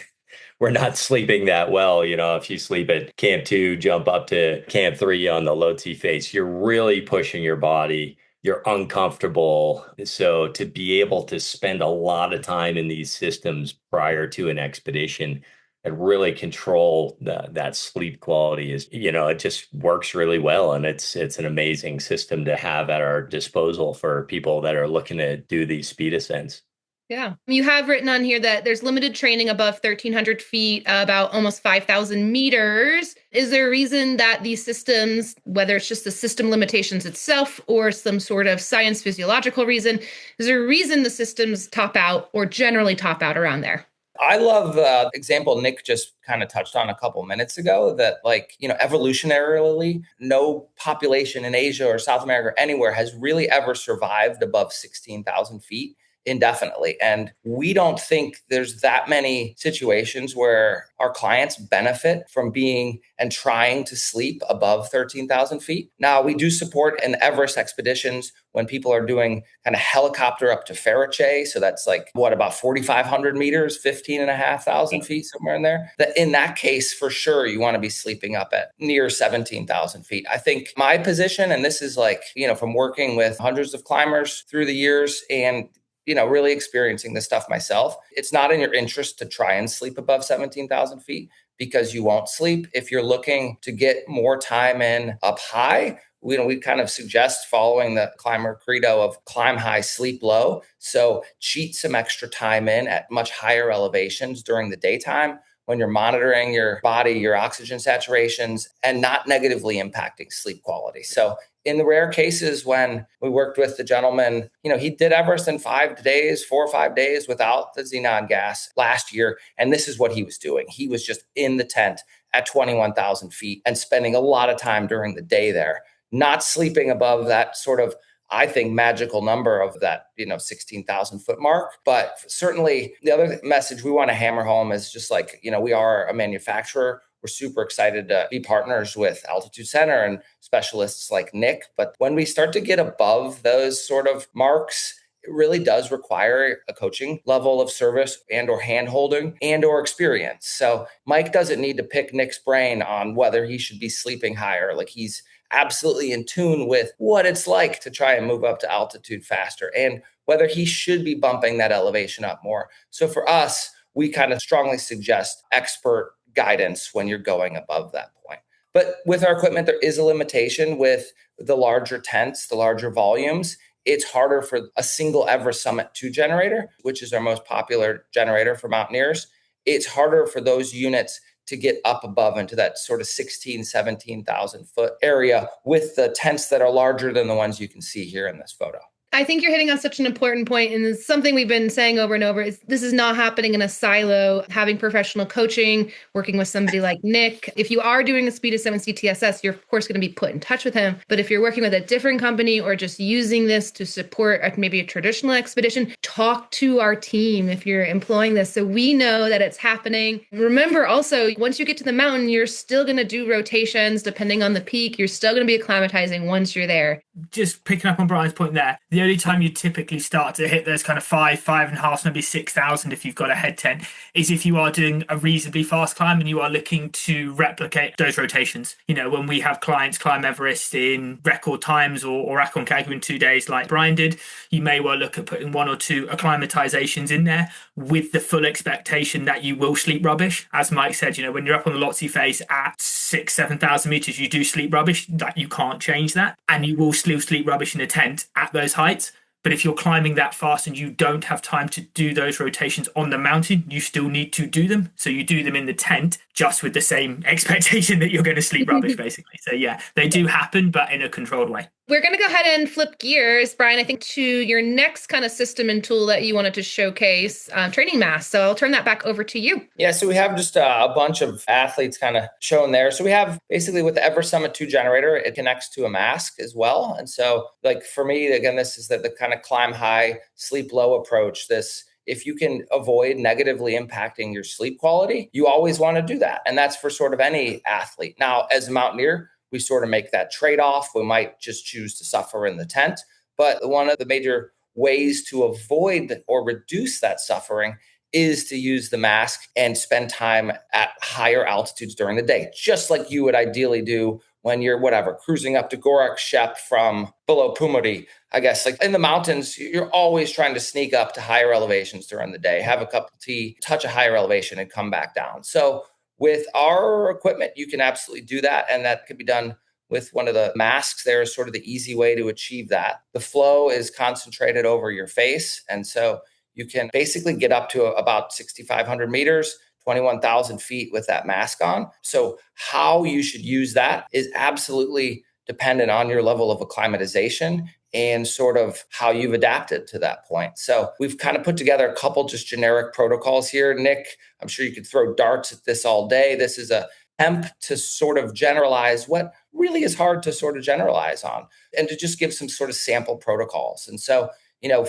S2: We're not sleeping that well. If you sleep at Camp 2, jump up to Camp 3 on the Lhotse face, you're really pushing your body. You're uncomfortable. So to be able to spend a lot of time in these systems prior to an expedition and really control that sleep quality is, it just works really well. And it's an amazing system to have at our disposal for people that are looking to do these speed ascents.
S1: Yeah. You have written on here that there's limited training above 1,300 feet, about almost 5,000 meters. Is there a reason that these systems, whether it's just the system limitations itself or some sort of science physiological reason, is there a reason the systems top out or generally top out around there?
S4: I love the example Nick just kind of touched on a couple minutes ago that evolutionarily, no population in Asia or South America or anywhere has really ever survived above 16,000 feet indefinitely. And we don't think there's that many situations where our clients benefit from being and trying to sleep above 13,000 feet. Now, we do support in Everest expeditions when people are doing kind of helicopter up to Farache. So that's about 4,500 meters, 15,500 feet, somewhere in there. That in that case, for sure, you want to be sleeping up at near 17,000 feet. I think my position, and this is from working with hundreds of climbers through the years and really experiencing this stuff myself, it's not in your interest to try and sleep above 17,000 feet because you won't sleep. If you're looking to get more time in up high, we kind of suggest following the climber credo of climb high, sleep low. So cheat some extra time in at much higher elevations during the daytime when you're monitoring your body, your oxygen saturations, and not negatively impacting sleep quality. So in the rare cases when we worked with the gentleman, he did Everest in 5 days, 4 or 5 days without the xenon gas last year. And this is what he was doing. He was just in the tent at 21,000 feet and spending a lot of time during the day there, not sleeping above that sort of, I think, magical number of that, 16,000 foot mark. But certainly the other message we want to hammer home is just like, we are a manufacturer. We're super excited to be partners with Altitude Center and specialists like Nick. But when we start to get above those sort of marks, it really does require a coaching level of service and or hand-holding and or experience. So Mike doesn't need to pick Nick's brain on whether he should be sleeping higher. Like, he's absolutely in tune with what it's like to try and move up to altitude faster and whether he should be bumping that elevation up more. So for us, we kind of strongly suggest expert guidance when you're going above that point. But with our equipment, there is a limitation with the larger tents, the larger volumes. It's harder for a single Everest Summit 2 generator, which is our most popular generator for mountaineers. It's harder for those units to get up above into that sort of 17,000 foot area with the tents that are larger than the ones you can see here in this photo.
S1: I think you're hitting on such an important point, and it's something we've been saying over and over, is this is not happening in a silo. Having professional coaching, working with somebody like Nick. If you are doing a Speed Ascent with CTSS, you're of course going to be put in touch with him. But if you're working with a different company or just using this to support maybe a traditional expedition, talk to our team if you're employing this so we know that it's happening. Remember also, once you get to the mountain, you're still going to do rotations depending on the peak. You're still going to be acclimatizing once you're there.
S3: Just picking up on Brian's point there, the only time you typically start to hit those kind of 5.5, maybe 6,000 if you've got a head tent is if you are doing a reasonably fast climb and you are looking to replicate those rotations. When we have clients climb Everest in record times or Aconcagua in 2 days like Brian did, you may well look at putting 1 or 2 acclimatizations in there with the full expectation that you will sleep rubbish. As Mike said, when you're up on the Lhotse face at 6,000-7,000 meters, you do sleep rubbish. That you can't change that, and you will still sleep rubbish in a tent at those heights. But if you're climbing that fast and you don't have time to do those rotations on the mountain, you still need to do them. So you do them in the tent, just with the same expectation that you're going to sleep rubbish, basically. So yeah, they do happen, but in a controlled way.
S1: We're going to go ahead and flip gears, Brian, I think to your next kind of system and tool that you wanted to showcase, training masks. So I'll turn that back over to you.
S4: Yeah, so we have just a bunch of athletes kind of shown there. So we have basically with the Everest Summit 2 generator, it connects to a mask as well. And so like for me, again, this is the kind of climb high, sleep low approach. If you can avoid negatively impacting your sleep quality, you always want to do that. And that's for sort of any athlete. Now, as a mountaineer, we sort of make that trade-off. We might just choose to suffer in the tent. But one of the major ways to avoid or reduce that suffering is to use the mask and spend time at higher altitudes during the day, just like you would ideally do when you're cruising up to Gorak Shep from below Pumodi. I guess like in the mountains, you're always trying to sneak up to higher elevations during the day, have a cup of tea, touch a higher elevation and come back down. So with our equipment, you can absolutely do that. And that could be done with one of the masks. There is sort of the easy way to achieve that. The flow is concentrated over your face. And so you can basically get up to about 6,500 meters, 21,000 feet with that mask on. So how you should use that is absolutely dependent on your level of acclimatization and sort of how you've adapted to that point. So we've kind of put together a couple just generic protocols here. Nick, I'm sure you could throw darts at this all day. This is a attempt to sort of generalize what really is hard to sort of generalize on and to just give some sort of sample protocols. And so,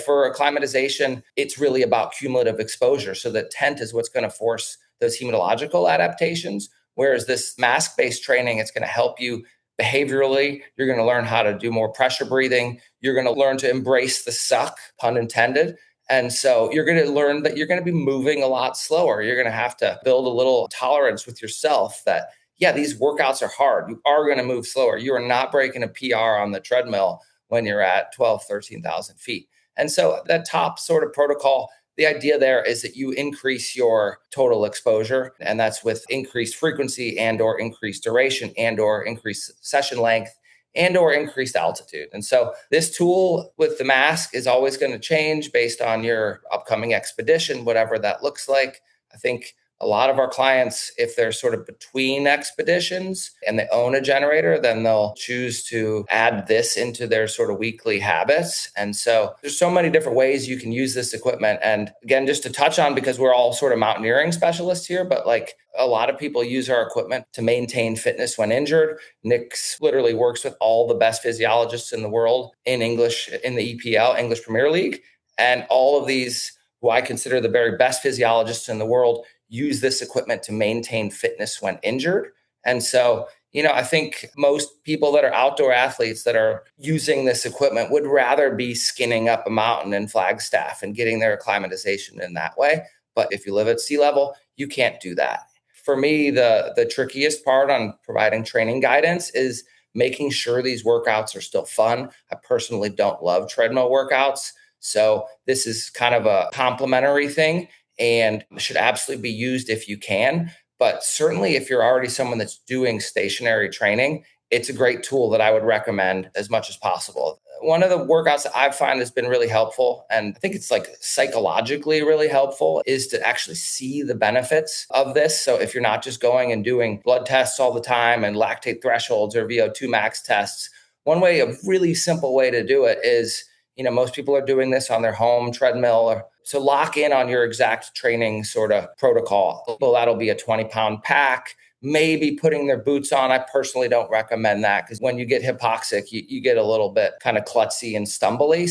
S4: for acclimatization, it's really about cumulative exposure. So the tent is what's going to force those hematological adaptations, whereas this mask-based training, it's going to help you behaviorally. You're going to learn how to do more pressure breathing. You're going to learn to embrace the suck, pun intended. And so you're going to learn that you're going to be moving a lot slower. You're going to have to build a little tolerance with yourself that, yeah, these workouts are hard. You are going to move slower. You are not breaking a PR on the treadmill when you're at 12, 13,000 feet. And so that top sort of protocol, the idea there is that you increase your total exposure, and that's with increased frequency and or increased duration and or increased session length and or increased altitude. And so this tool with the mask is always going to change based on your upcoming expedition, whatever that looks like. I think A lot of our clients, if they're sort of between expeditions and they own a generator, then they'll choose to add this into their sort of weekly habits. And so there's so many different ways you can use this equipment. And again, just to touch on, because we're all sort of mountaineering specialists here, but like a lot of people use our equipment to maintain fitness when injured. Nick's literally works with all the best physiologists in the world in English, in the EPL, English Premier League. And all of these, who I consider the very best physiologists in the world, use this equipment to maintain fitness when injured. And so, I think most people that are outdoor athletes that are using this equipment would rather be skinning up a mountain in Flagstaff and getting their acclimatization in that way. But if you live at sea level, you can't do that. For me, the trickiest part on providing training guidance is making sure these workouts are still fun. I personally don't love treadmill workouts. So this is kind of a complementary thing and should absolutely be used if you can. But certainly if you're already someone that's doing stationary training, it's a great tool that I would recommend as much as possible. One of the workouts that I find has been really helpful, and I think it's like psychologically really helpful, is to actually see the benefits of this. So if you're not just going and doing blood tests all the time and lactate thresholds or VO2 max tests, a really simple way to do it is, most people are doing this on their home treadmill. So lock in on your exact training sort of protocol. Well, that'll be a 20-pound pack, maybe putting their boots on. I personally don't recommend that because when you get hypoxic, you get a little bit kind of klutzy and stumbly.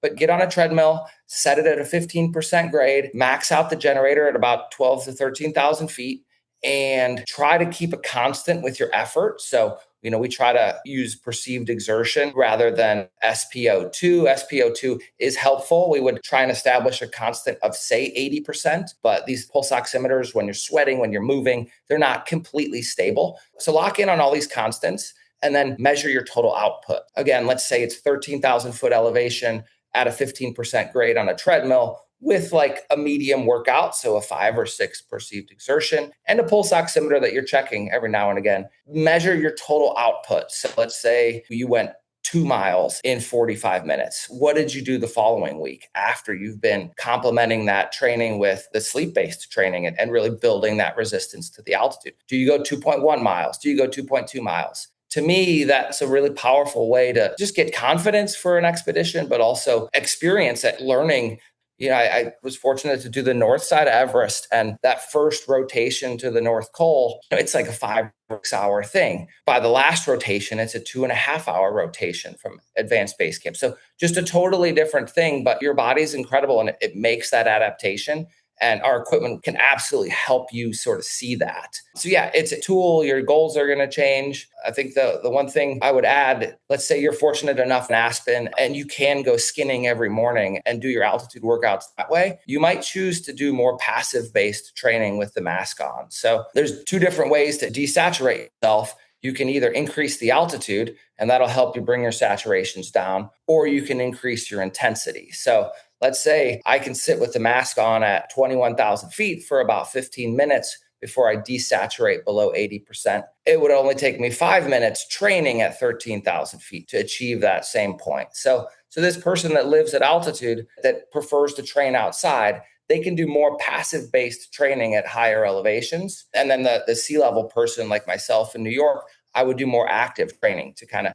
S4: But get on a treadmill, set it at a 15% grade, max out the generator at about 12 to 13,000 feet, and try to keep a constant with your effort. So we try to use perceived exertion rather than SpO2. SpO2 is helpful. We would try and establish a constant of, say, 80%. But these pulse oximeters, when you're sweating, when you're moving, they're not completely stable. So lock in on all these constants and then measure your total output. Again, let's say it's 13,000 foot elevation at a 15% grade on a treadmill with like a medium workout, so a 5 or 6 perceived exertion, and a pulse oximeter that you're checking every now and again. Measure your total output. So let's say you went 2 miles in 45 minutes. What did you do the following week after you've been complementing that training with the sleep-based training and really building that resistance to the altitude? Do you go 2.1 miles? Do you go 2.2 miles? To me, that's a really powerful way to just get confidence for an expedition, but also experience at learning. I was fortunate to do the north side of Everest, and that first rotation to the North Pole, it's like a 5 or 6 hour thing. By the last rotation, it's a 2.5 hour rotation from advanced base camp. So just a totally different thing, but your body's incredible and it makes that adaptation. And our equipment can absolutely help you sort of see that. So yeah, it's a tool. Your goals are going to change. I think the one thing I would add, let's say you're fortunate enough in Aspen and you can go skinning every morning and do your altitude workouts that way. You might choose to do more passive based training with the mask on. So there's 2 different ways to desaturate yourself. You can either increase the altitude and that'll help you bring your saturations down, or you can increase your intensity. So let's say I can sit with the mask on at 21,000 feet for about 15 minutes before I desaturate below 80%. It would only take me 5 minutes training at 13,000 feet to achieve that same point. So this person that lives at altitude that prefers to train outside, they can do more passive-based training at higher elevations. And then the sea level person like myself in New York, I would do more active training to kind of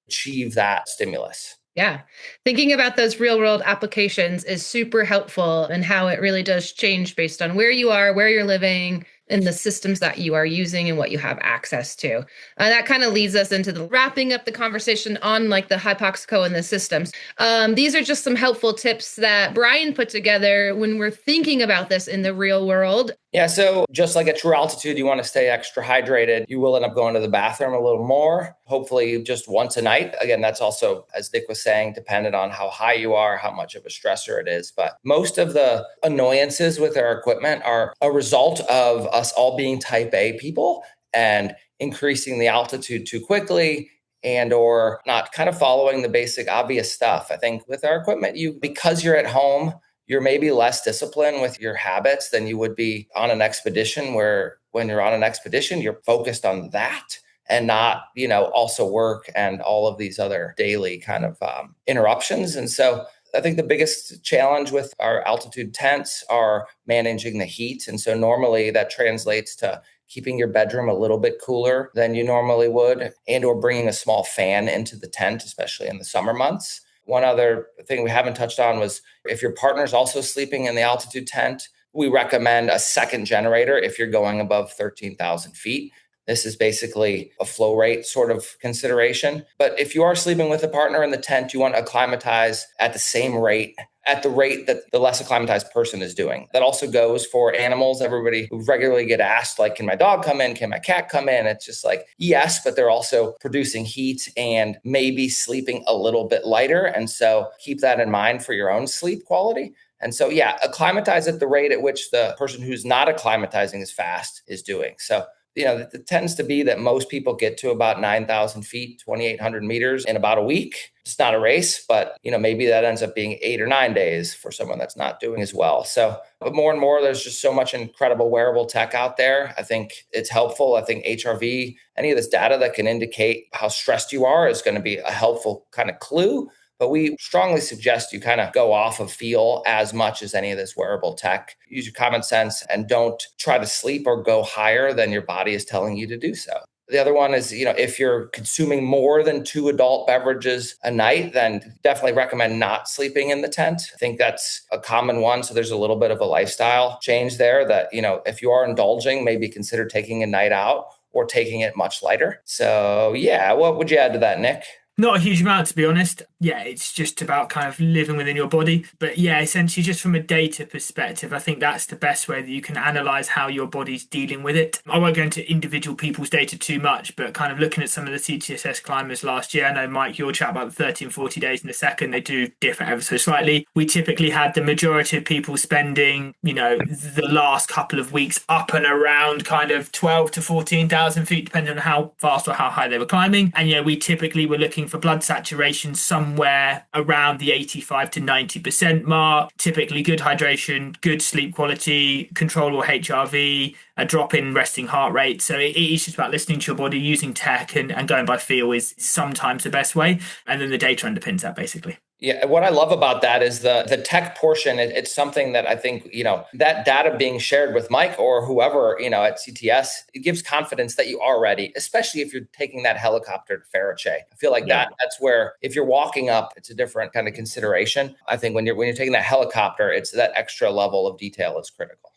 S4: achieve that stimulus.
S1: Yeah. Thinking about those real world applications is super helpful and how it really does change based on where you are, where you're living, and the systems that you are using and what you have access to. That kind of leads us into the wrapping up the conversation on like the Hypoxico and the systems. These are just some helpful tips that Brian put together when we're thinking about this in the real world.
S4: Yeah, so just like at true altitude, you want to stay extra hydrated. You will end up going to the bathroom a little more, hopefully just once a night. Again, that's also, as Nick was saying, dependent on how high you are, how much of a stressor it is. But most of the annoyances with our equipment are a result of us all being type A people and increasing the altitude too quickly and or not kind of following the basic obvious stuff. I think with our equipment, because you're at home, you're maybe less disciplined with your habits than you would be on an expedition, where when you're on an expedition, you're focused on that and not, also work and all of these other daily kind of interruptions. And so I think the biggest challenge with our altitude tents are managing the heat. And so normally that translates to keeping your bedroom a little bit cooler than you normally would, and or bringing a small fan into the tent, especially in the summer months. One other thing we haven't touched on was if your partner's also sleeping in the altitude tent, we recommend a second generator if you're going above 13,000 feet. This is basically a flow rate sort of consideration. But if you are sleeping with a partner in the tent, you want to acclimatize at the same rate, at the rate that the less acclimatized person is doing. That also goes for animals. Everybody who regularly get asked, like, can my dog come in? Can my cat come in? It's just like, yes, but they're also producing heat and maybe sleeping a little bit lighter. And so keep that in mind for your own sleep quality. And so, yeah, acclimatize at the rate at which the person who's not acclimatizing as fast is doing. So, it tends to be that most people get to about 9,000 feet, 2,800 meters in about a week. It's not a race, but, maybe that ends up being 8 or 9 days for someone that's not doing as well. So, but more and more, there's just so much incredible wearable tech out there. I think it's helpful. I think HRV, any of this data that can indicate how stressed you are is going to be a helpful kind of clue. But we strongly suggest you kind of go off of feel as much as any of this wearable tech. Use your common sense and don't try to sleep or go higher than your body is telling you to do so. The other one is, if you're consuming more than 2 adult beverages a night, then definitely recommend not sleeping in the tent. I think that's a common one. So there's a little bit of a lifestyle change there that, if you are indulging, maybe consider taking a night out or taking it much lighter. So yeah, what would you add to that, Nick?
S3: Not a huge amount, to be honest. Yeah, it's just about kind of living within your body. But yeah, essentially, just from a data perspective, I think that's the best way that you can analyze how your body's dealing with it. I won't go into individual people's data too much, but kind of looking at some of the CTSS climbers last year, I know, Mike, you'll chat about the 30 and 40 days in a second. They do differ ever so slightly. We typically had the majority of people spending, the last couple of weeks up and around kind of 12 to 14,000 feet, depending on how fast or how high they were climbing. And, we typically were looking for blood saturation somewhere around the 85 to 90% mark, typically good hydration, good sleep quality, controllable HRV, a drop in resting heart rate. So it is just about listening to your body, using tech and going by feel is sometimes the best way. And then the data underpins that basically.
S4: Yeah, what I love about that is the tech portion. It's something that I think, that data being shared with Mike or whoever, at CTS, it gives confidence that you are ready, especially if you're taking that helicopter to Farache. I feel like that's where, if you're walking up, it's a different kind of consideration. I think when you're taking that helicopter, it's that extra level of detail is critical.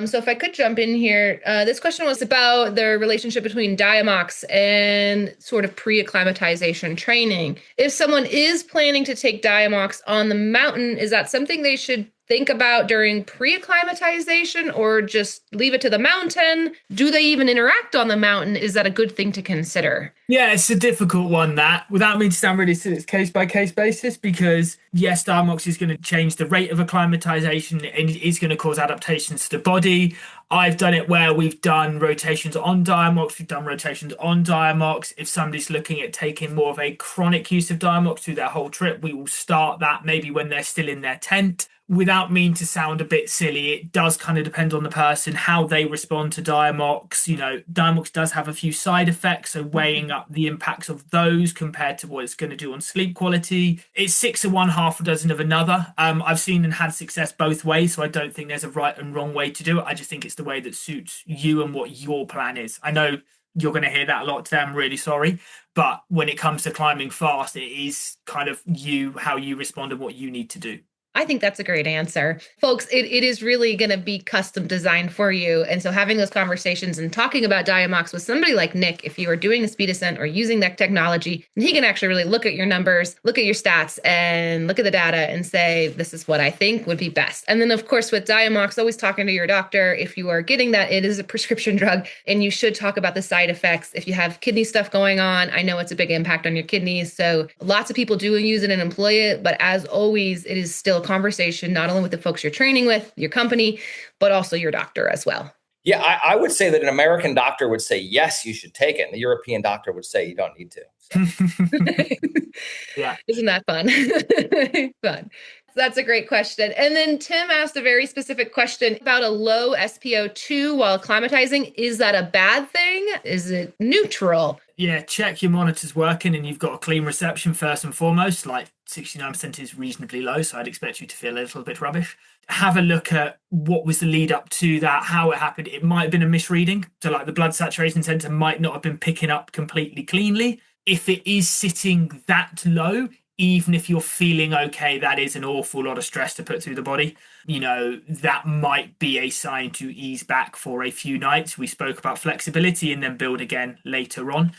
S1: So if I could jump in here, this question was about the relationship between Diamox and sort of pre-acclimatization training. If someone is planning to take Diamox on the mountain, is that something they should think about during pre-acclimatization or just leave it to the mountain? Do they even interact on the mountain? Is that a good thing to consider?
S3: Yeah, it's a difficult one, that. Without me to sound really silly, it's case-by-case basis because, yes, Diamox is going to change the rate of acclimatization and it is going to cause adaptations to the body. I've done it where we've done rotations on Diamox, we've done rotations on Diamox. If somebody's looking at taking more of a chronic use of Diamox through their whole trip, we will start that maybe when they're still in their tent. Without meaning to sound a bit silly, it does kind of depend on the person, how they respond to Diamox. Diamox does have a few side effects, so weighing up the impacts of those compared to what it's going to do on sleep quality. It's 6 of one, half a dozen of another. I've seen and had success both ways, so I don't think there's a right and wrong way to do it. I just think it's the way that suits you and what your plan is. I know you're going to hear that a lot today. I'm really sorry. But when it comes to climbing fast, it is kind of how you respond and what you need to do.
S1: I think that's a great answer. Folks, it is really going to be custom designed for you. And so having those conversations and talking about Diamox with somebody like Nick, if you are doing a speed ascent or using that technology, and he can actually really look at your numbers, look at your stats, and look at the data and say, this is what I think would be best. And then, of course, with Diamox, always talking to your doctor. If you are getting that, it is a prescription drug, and you should talk about the side effects. If you have kidney stuff going on, I know it's a big impact on your kidneys. So lots of people do use it and employ it. But as always, it is still a conversation, not only with the folks you're training with, your company, but also your doctor as well.
S4: Yeah, I would say that an American doctor would say, yes, you should take it. And the European doctor would say, you don't need to.
S3: So. Yeah.
S1: Isn't that fun? Fun. That's a great question. And then Tim asked a very specific question about a low SpO2 while acclimatizing. Is that a bad thing? Is it neutral?
S3: Yeah, check your monitors working and you've got a clean reception first and foremost. Like, 69% is reasonably low, so I'd expect you to feel a little bit rubbish. Have a look at what was the lead up to that, how it happened. It might have been a misreading. So like the blood saturation sensor might not have been picking up completely cleanly. If it is sitting that low, even if you're feeling okay, that is an awful lot of stress to put through the body. That might be a sign to ease back for a few nights. We spoke about flexibility and then build again later on.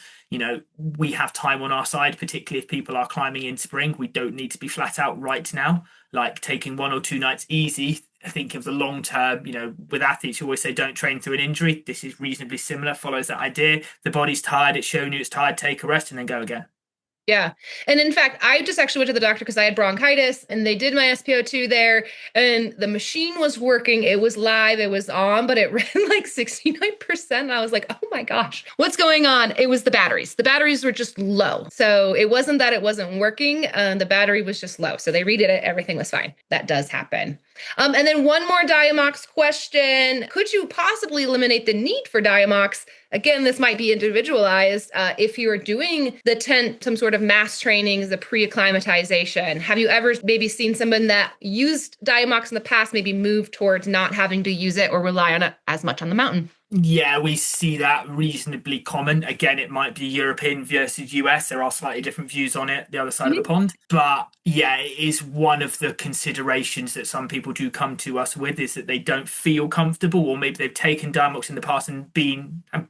S3: We have time on our side, particularly if people are climbing in spring. We don't need to be flat out right now. Like taking 1 or 2 nights easy, I think of the long term, with athletes who always say don't train through an injury. This is reasonably similar, follows that idea. The body's tired, it's showing you it's tired, take a rest and then go again.
S1: Yeah. And in fact, I just actually went to the doctor because I had bronchitis and they did my SpO2 there and the machine was working. It was live, it was on, but it ran like 69%. I was like, oh my gosh, what's going on? It was the batteries. The batteries were just low. So it wasn't that it wasn't working. The battery was just low. So they redid it. Everything was fine. That does happen. And then one more Diamox question. Could you possibly eliminate the need for Diamox? Again, this might be individualized. If you are doing the tent, some sort of mass training, the pre-acclimatization, have you ever maybe seen someone that used Diamox in the past maybe move towards not having to use it or rely on it as much on the mountain?
S3: Yeah, we see that reasonably common. Again, it might be European versus US. There are slightly different views on it, the other side of the pond. But yeah, it is one of the considerations that some people do come to us with, is that they don't feel comfortable, or maybe they've taken Diamox in the past and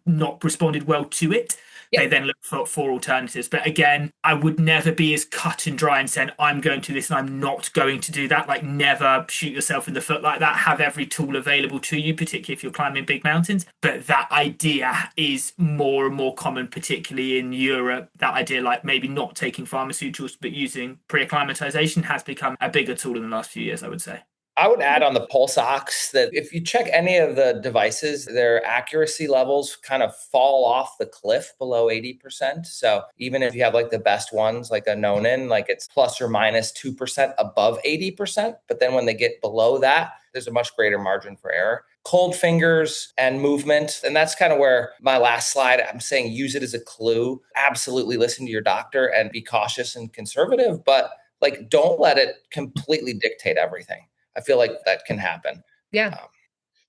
S3: not responded well to it. Yep. They then look for alternatives. But again, I would never be as cut and dry and saying, I'm going to this and I'm not going to do that. Like, never shoot yourself in the foot like that. Have every tool available to you, particularly if you're climbing big mountains. But that idea is more and more common, particularly in Europe. That idea, like maybe not taking pharmaceuticals, but using pre-acclimatization has become a bigger tool in the last few years, I would say.
S4: I would add on the pulse ox that if you check any of the devices, their accuracy levels kind of fall off the cliff below 80%. So even if you have like the best ones, like a Nonin, like it's plus or minus 2% above 80%. But then when they get below that, there's a much greater margin for error. Cold fingers and movement. And that's kind of where my last slide, I'm saying use it as a clue. Absolutely listen to your doctor and be cautious and conservative, but like don't let it completely dictate everything. I feel like that can happen.
S1: Yeah.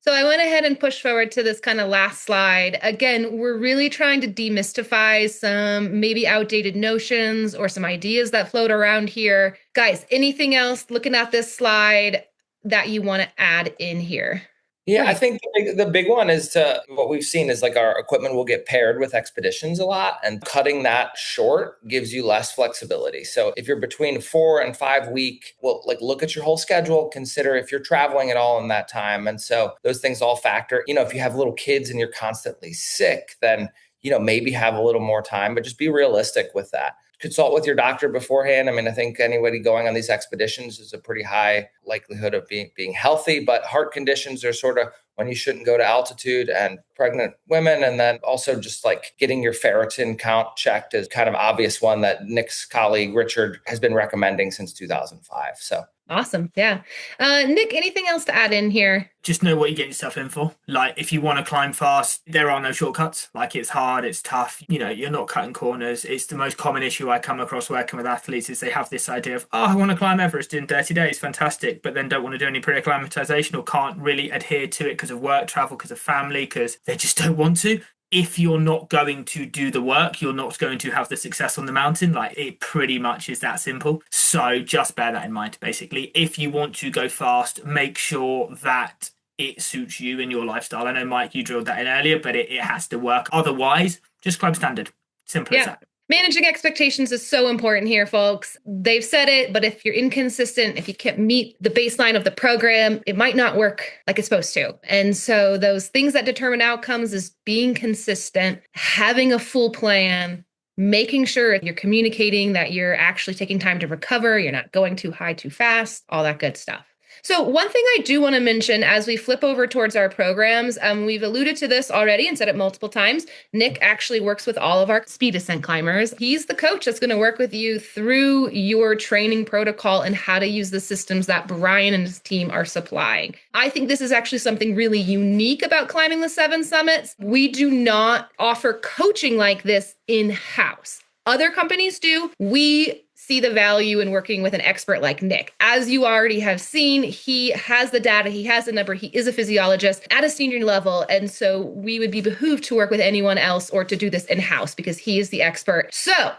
S1: So I went ahead and pushed forward to this kind of last slide. Again, we're really trying to demystify some maybe outdated notions or some ideas that float around here. Guys, anything else looking at this slide that you want to add in here?
S4: Yeah, I think the big one is what we've seen is like our equipment will get paired with expeditions a lot, and cutting that short gives you less flexibility. So if you're between 4 and 5 week, well, like look at your whole schedule, consider if you're traveling at all in that time. And so those things all factor. If you have little kids and you're constantly sick, then, maybe have a little more time, but just be realistic with that. Consult with your doctor beforehand. I mean, I think anybody going on these expeditions is a pretty high likelihood of being healthy, but heart conditions are sort of when you shouldn't go to altitude, and pregnant women. And then also just like getting your ferritin count checked is kind of obvious one that Nick's colleague, Richard, has been recommending since 2005. So
S1: awesome. Yeah. Nick, anything else to add in here?
S3: Just know what you get yourself in for. Like, if you want to climb fast, there are no shortcuts. Like, it's hard, it's tough. You're not cutting corners. It's the most common issue I come across working with athletes is they have this idea of, I want to climb Everest in 30 days. Fantastic. But then don't want to do any pre-acclimatization or can't really adhere to it because of work, travel, because of family, because they just don't want to. If you're not going to do the work, you're not going to have the success on the mountain. Like, it pretty much is that simple. So just bear that in mind, basically. If you want to go fast, make sure that it suits you and your lifestyle. I know, Mike, you drilled that in earlier, but it has to work. Otherwise, just climb standard. Simple as that.
S1: Managing expectations is so important here, folks. They've said it, but if you're inconsistent, if you can't meet the baseline of the program, it might not work like it's supposed to. And so those things that determine outcomes is being consistent, having a full plan, making sure you're communicating that you're actually taking time to recover, you're not going too high too fast, all that good stuff. So one thing I do want to mention as we flip over towards our programs, we've alluded to this already and said it multiple times. Nick actually works with all of our Speed Ascent climbers. He's the coach that's going to work with you through your training protocol and how to use the systems that Brian and his team are supplying. I think this is actually something really unique about climbing the 7 summits. We do not offer coaching like this in-house. Other companies do. We see the value in working with an expert like Nick. As you already have seen, he has the data, he has the number, he is a physiologist at a senior level. And so we would be behooved to work with anyone else or to do this in-house because he is the expert. So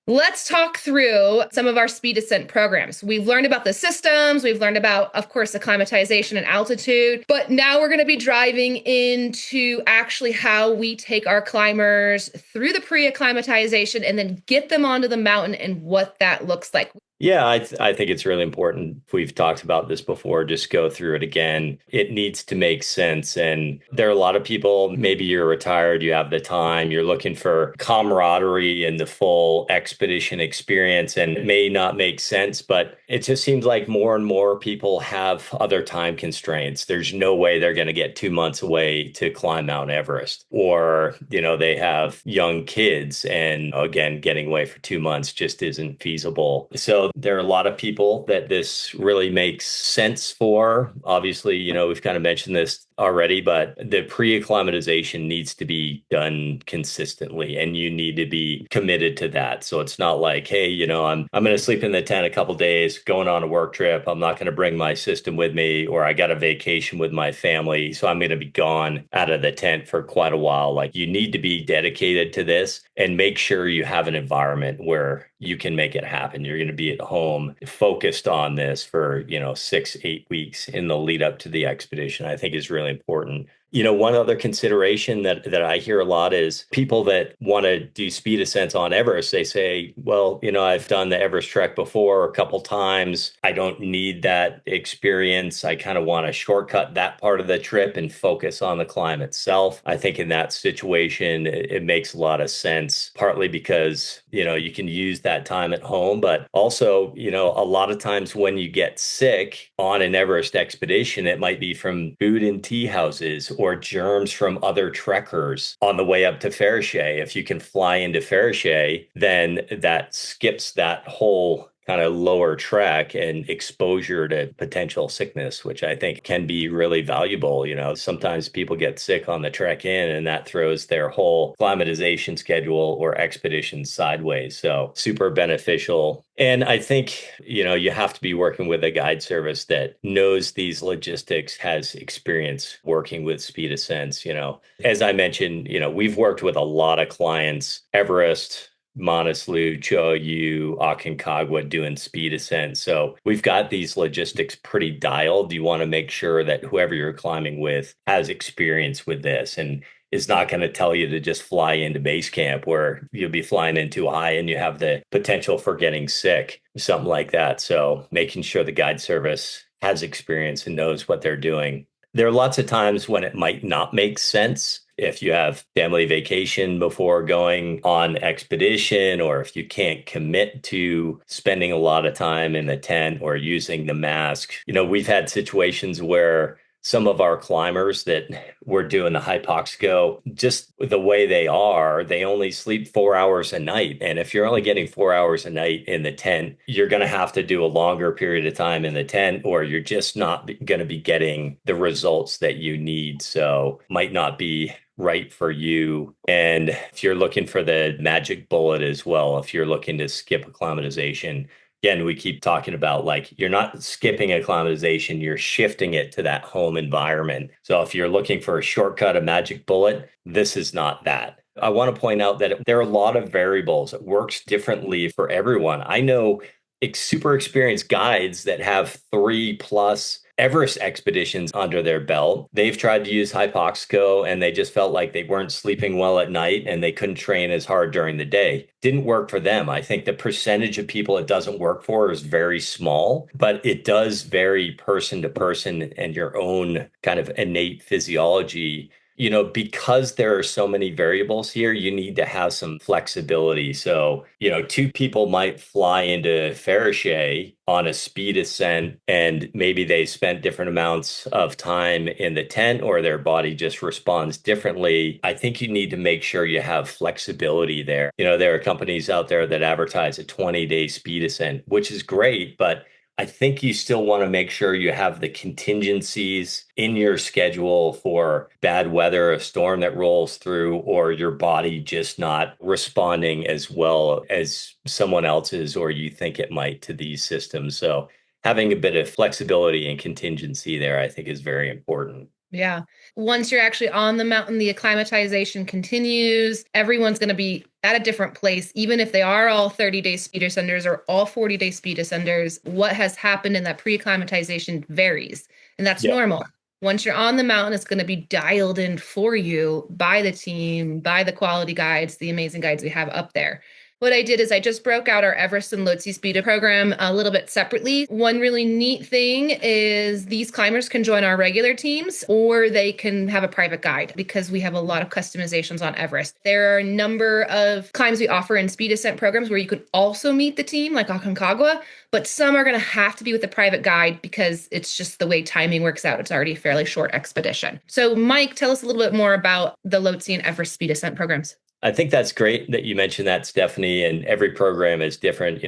S1: let's talk through some of our speed ascent programs. We've learned about the systems. We've learned about, of course, acclimatization and altitude. But now we're going to be driving into actually how we take our climbers through the pre-acclimatization and then get them onto the mountain and what that looks like.
S2: Yeah, I think it's really important. We've talked about this before, just go through it again. It needs to make sense. And there are a lot of people, maybe you're retired, you have the time, you're looking for camaraderie and the full expedition experience, and it may not make sense, but it just seems like more and more people have other time constraints. There's no way they're going to get 2 months away to climb Mount Everest, or, they have young kids, and again, getting away for 2 months just isn't feasible. So there are a lot of people that this really makes sense for. Obviously, we've kind of mentioned this already, but the pre-acclimatization needs to be done consistently, and you need to be committed to that. So it's not like, hey, I'm going to sleep in the tent a couple days, going on a work trip. I'm not going to bring my system with me, or I got a vacation with my family, so I'm going to be gone out of the tent for quite a while. Like, you need to be dedicated to this and make sure you have an environment where you can make it happen. You're going to be at home focused on this for, 6-8 weeks in the lead up to the expedition, I think is really important. One other consideration that I hear a lot is people that want to do speed ascents on Everest. They say, well, I've done the Everest trek before a couple times. I don't need that experience. I kind of want to shortcut that part of the trip and focus on the climb itself. I think in that situation, it makes a lot of sense, partly because, you can use that time at home, but also, a lot of times when you get sick on an Everest expedition, it might be from food and tea houses or germs from other trekkers on the way up to Fariche. If you can fly into Fariche, then that skips that whole kind of lower trek and exposure to potential sickness, which I think can be really valuable. Sometimes people get sick on the trek in, and that throws their whole acclimatization schedule or expedition sideways. So super beneficial. And I think, you have to be working with a guide service that knows these logistics, has experience working with speed ascents. As I mentioned, we've worked with a lot of clients, Everest, Manaslu, Cho Oyu, Aconcagua doing speed ascent. So we've got these logistics pretty dialed. You want to make sure that whoever you're climbing with has experience with this and is not going to tell you to just fly into base camp where you'll be flying in too high and you have the potential for getting sick, something like that. So making sure the guide service has experience and knows what they're doing. There are lots of times when it might not make sense. If you have family vacation before going on expedition, or if you can't commit to spending a lot of time in the tent or using the mask, we've had situations where some of our climbers that were doing the Hypoxico, just the way they are, they only sleep 4 hours a night. And if you're only getting 4 hours a night in the tent, you're going to have to do a longer period of time in the tent, or you're just not going to be getting the results that you need. So might not be right for you. And if you're looking for the magic bullet as well, if you're looking to skip acclimatization, again, we keep talking about, like, you're not skipping acclimatization, you're shifting it to that home environment. So if you're looking for a shortcut, a magic bullet, this is not that. I want to point out that there are a lot of variables. It works differently for everyone. I know super experienced guides that have 3+ Everest expeditions under their belt. They've tried to use Hypoxico and they just felt like they weren't sleeping well at night and they couldn't train as hard during the day. Didn't work for them. I think the percentage of people it doesn't work for is very small, but it does vary person to person and your own kind of innate physiology. Because there are so many variables here, you need to have some flexibility. So, 2 people might fly into Fariche on a speed ascent, and maybe they spent different amounts of time in the tent, or their body just responds differently. I think you need to make sure you have flexibility there. There are companies out there that advertise a 20-day speed ascent, which is great, but I think you still want to make sure you have the contingencies in your schedule for bad weather, a storm that rolls through, or your body just not responding as well as someone else's or you think it might to these systems. So having a bit of flexibility and contingency there, I think is very important.
S1: Yeah. Once you're actually on the mountain, the acclimatization continues. Everyone's going to be at a different place, even if they are all 30-day speed ascenders or all 40-day speed ascenders. What has happened in that pre-acclimatization varies, and that's normal. Once you're on the mountain, it's going to be dialed in for you by the team, by the quality guides, the amazing guides we have up there. What I did is I just broke out our Everest and Lhotse Speed program a little bit separately. One really neat thing is these climbers can join our regular teams or they can have a private guide because we have a lot of customizations on Everest. There are a number of climbs we offer in Speed Ascent programs where you could also meet the team, like Aconcagua, but some are going to have to be with a private guide because it's just the way timing works out. It's already a fairly short expedition. So Mike, tell us a little bit more about the Lhotse and Everest Speed Ascent programs.
S2: I think that's great that you mentioned that, Stephanie. And every program is different,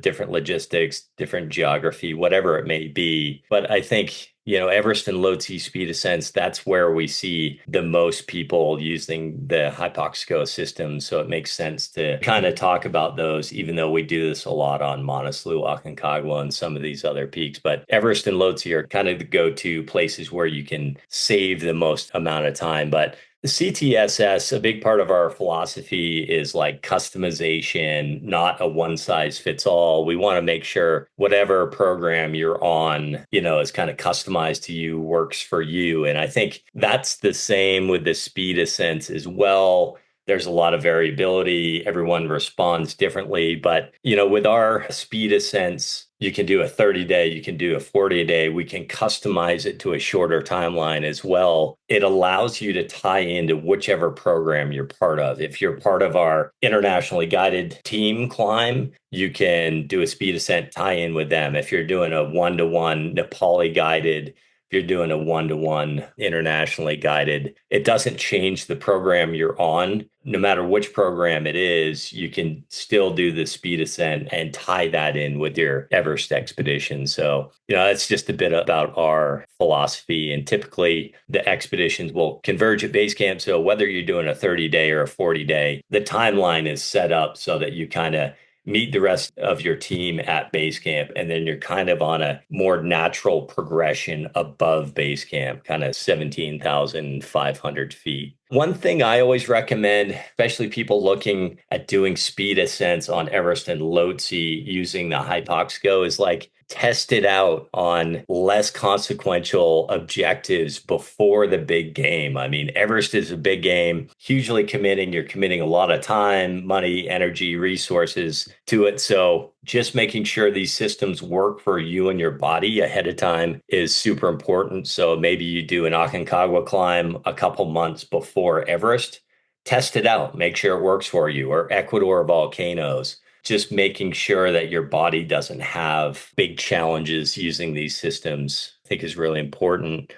S2: different logistics, different geography, whatever it may be. But I think, Everest and Lhotse Speed Ascents, that's where we see the most people using the Hypoxico system. So it makes sense to kind of talk about those, even though we do this a lot on Manaslu, Aconcagua, and some of these other peaks. But Everest and Lhotse are kind of the go-to places where you can save the most amount of time. But the CTSS, a big part of our philosophy is like customization, not a one size fits all. We want to make sure whatever program you're on, is kind of customized to you, works for you. And I think that's the same with the speed ascents as well. There's a lot of variability. Everyone responds differently. But, with our speed ascents, you can do a 30-day, you can do a 40-day. We can customize it to a shorter timeline as well. It allows you to tie into whichever program you're part of. If you're part of our internationally guided team climb, you can do a speed ascent tie in with them. If you're doing a one-to-one Nepali guided, if you're doing a one-to-one internationally guided, it doesn't change the program you're on. No matter which program it is, you can still do the speed ascent and tie that in with your Everest expedition. So, that's just a bit about our philosophy. And typically the expeditions will converge at base camp. So whether you're doing a 30-day or a 40-day, the timeline is set up so that you kind of meet the rest of your team at base camp. And then you're kind of on a more natural progression above base camp, kind of 17,500 feet. One thing I always recommend, especially people looking at doing speed ascents on Everest and Lhotse using the Hypoxico, is like test it out on less consequential objectives before the big game. I mean, Everest is a big game, hugely committing. You're committing a lot of time, money, energy, resources to it. So just making sure these systems work for you and your body ahead of time is super important. So maybe you do an Aconcagua climb a couple months before Everest, test it out, make sure it works for you, or Ecuador Volcanoes. Just making sure that your body doesn't have big challenges using these systems, I think is really important.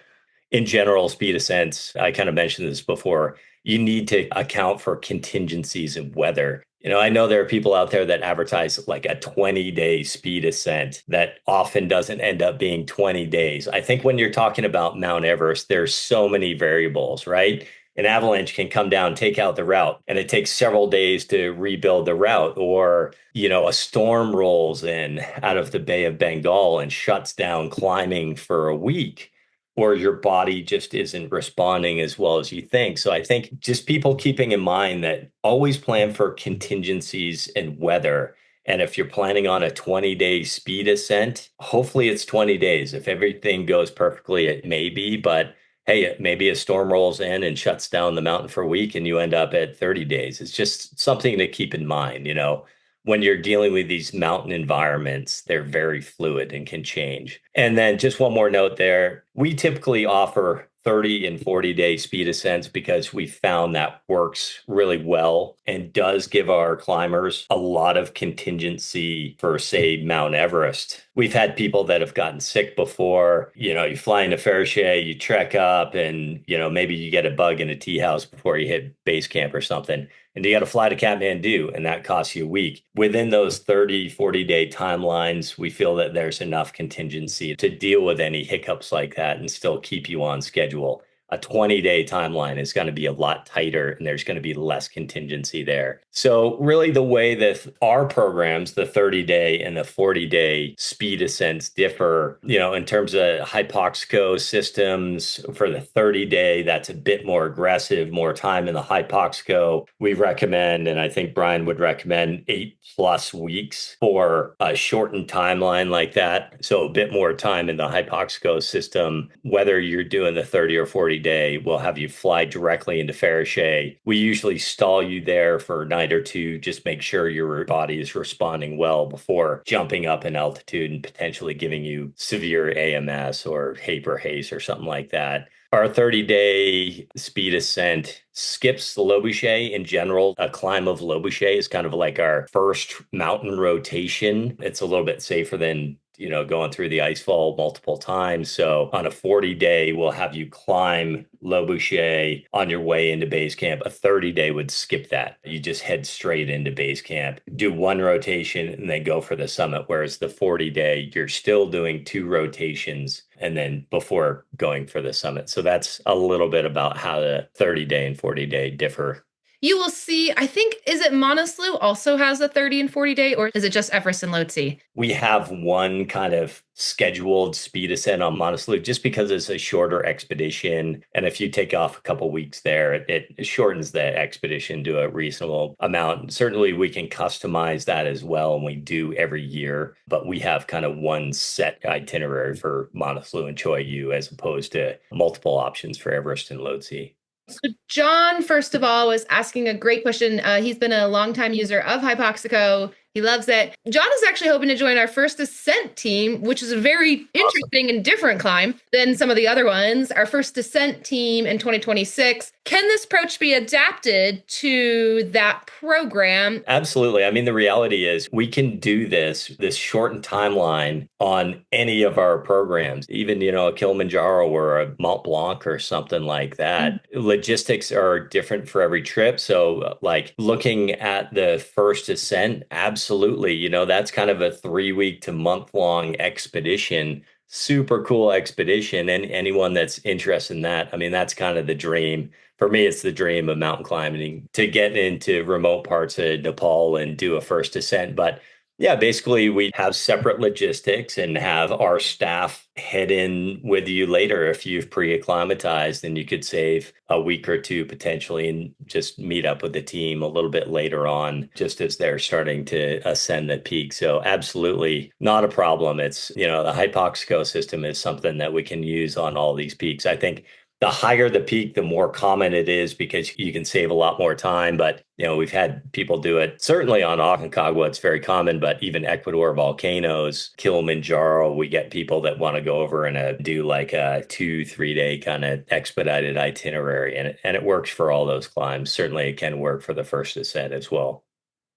S2: In general, speed ascents, I kind of mentioned this before, you need to account for contingencies of weather. I know there are people out there that advertise like a 20-day speed ascent that often doesn't end up being 20 days. I think when you're talking about Mount Everest, there's so many variables, right? An avalanche can come down, take out the route, and it takes several days to rebuild the route. Or, a storm rolls in out of the Bay of Bengal and shuts down climbing for a week, or your body just isn't responding as well as you think. So I think just people keeping in mind that always plan for contingencies and weather. And if you're planning on a 20-day speed ascent, hopefully it's 20 days. If everything goes perfectly, it may be, but hey, maybe a storm rolls in and shuts down the mountain for a week and you end up at 30 days. It's just something to keep in mind, when you're dealing with these mountain environments, they're very fluid and can change. And then just one more note there. We typically offer 30 and 40-day speed ascents because we found that works really well and does give our climbers a lot of contingency for, say, Mount Everest. We've had people that have gotten sick before. You fly into Fairshea, you trek up, and maybe you get a bug in a tea house before you hit base camp or something. and you got to fly to Kathmandu, and that costs you a week. Within those 30, 40-day timelines, we feel that there's enough contingency to deal with any hiccups like that and still keep you on schedule. A 20-day timeline is going to be a lot tighter, and there's going to be less contingency there. So really the way that our programs, the 30-day and the 40-day speed ascents differ, in terms of Hypoxico systems. For the 30-day, that's a bit more aggressive, more time in the Hypoxico. We recommend, and I think Brian would recommend, 8+ weeks for a shortened timeline like that. So a bit more time in the Hypoxico system. Whether you're doing the 30 or 40-day, we'll have you fly directly into Fariche. We usually stall you there for a night or two, just make sure your body is responding well before jumping up in altitude and potentially giving you severe AMS or haze or something like that. Our 30-day speed ascent skips the Lhotse in general. A climb of Lhotse is kind of like our first mountain rotation. It's a little bit safer than going through the icefall multiple times. So on a 40-day, we'll have you climb Lhotse on your way into base camp. A 30-day would skip that. You just head straight into base camp, do one rotation, and then go for the summit. Whereas the 40-day, you're still doing 2 rotations and then before going for the summit. So that's a little bit about how the 30-day and 40-day differ.
S1: You will see, I think, is it Manaslu also has a 30 and 40-day, or is it just Everest and Lhotse?
S2: We have one kind of scheduled speed ascent on Manaslu just because it's a shorter expedition. And if you take off a couple weeks there, it shortens the expedition to a reasonable amount. Certainly, we can customize that as well, and we do every year. But we have kind of one set itinerary for Manaslu and Cho Oyu as opposed to multiple options for Everest and Lhotse.
S1: So John, first of all, was asking a great question. He's been a longtime user of Hypoxico. He loves it. John is actually hoping to join our first ascent team, which is a very interesting and different climb than some of the other ones. Our first ascent team in 2026. Can this approach be adapted to that program?
S2: Absolutely. I mean, the reality is we can do this shortened timeline on any of our programs, even, a Kilimanjaro or a Mont Blanc or something like that. Mm-hmm. Logistics are different for every trip. So like looking at the first ascent, absolutely. That's kind of a 3-week to month-long expedition. Super cool expedition. And anyone that's interested in that, I mean, that's kind of the dream. For me, it's the dream of mountain climbing to get into remote parts of Nepal and do a first ascent. But yeah, basically we have separate logistics and have our staff head in with you later. If you've pre-acclimatized, then you could save a week or two potentially and just meet up with the team a little bit later on, just as they're starting to ascend the peak. So absolutely not a problem. It's, the Hypoxico system is something that we can use on all these peaks. I think the higher the peak, the more common it is because you can save a lot more time. But, we've had people do it. Certainly on Aconcagua, it's very common, but even Ecuador Volcanoes, Kilimanjaro, we get people that want to go over and do like a 2-3 day kind of expedited itinerary. And it works for all those climbs. Certainly it can work for the first ascent as well.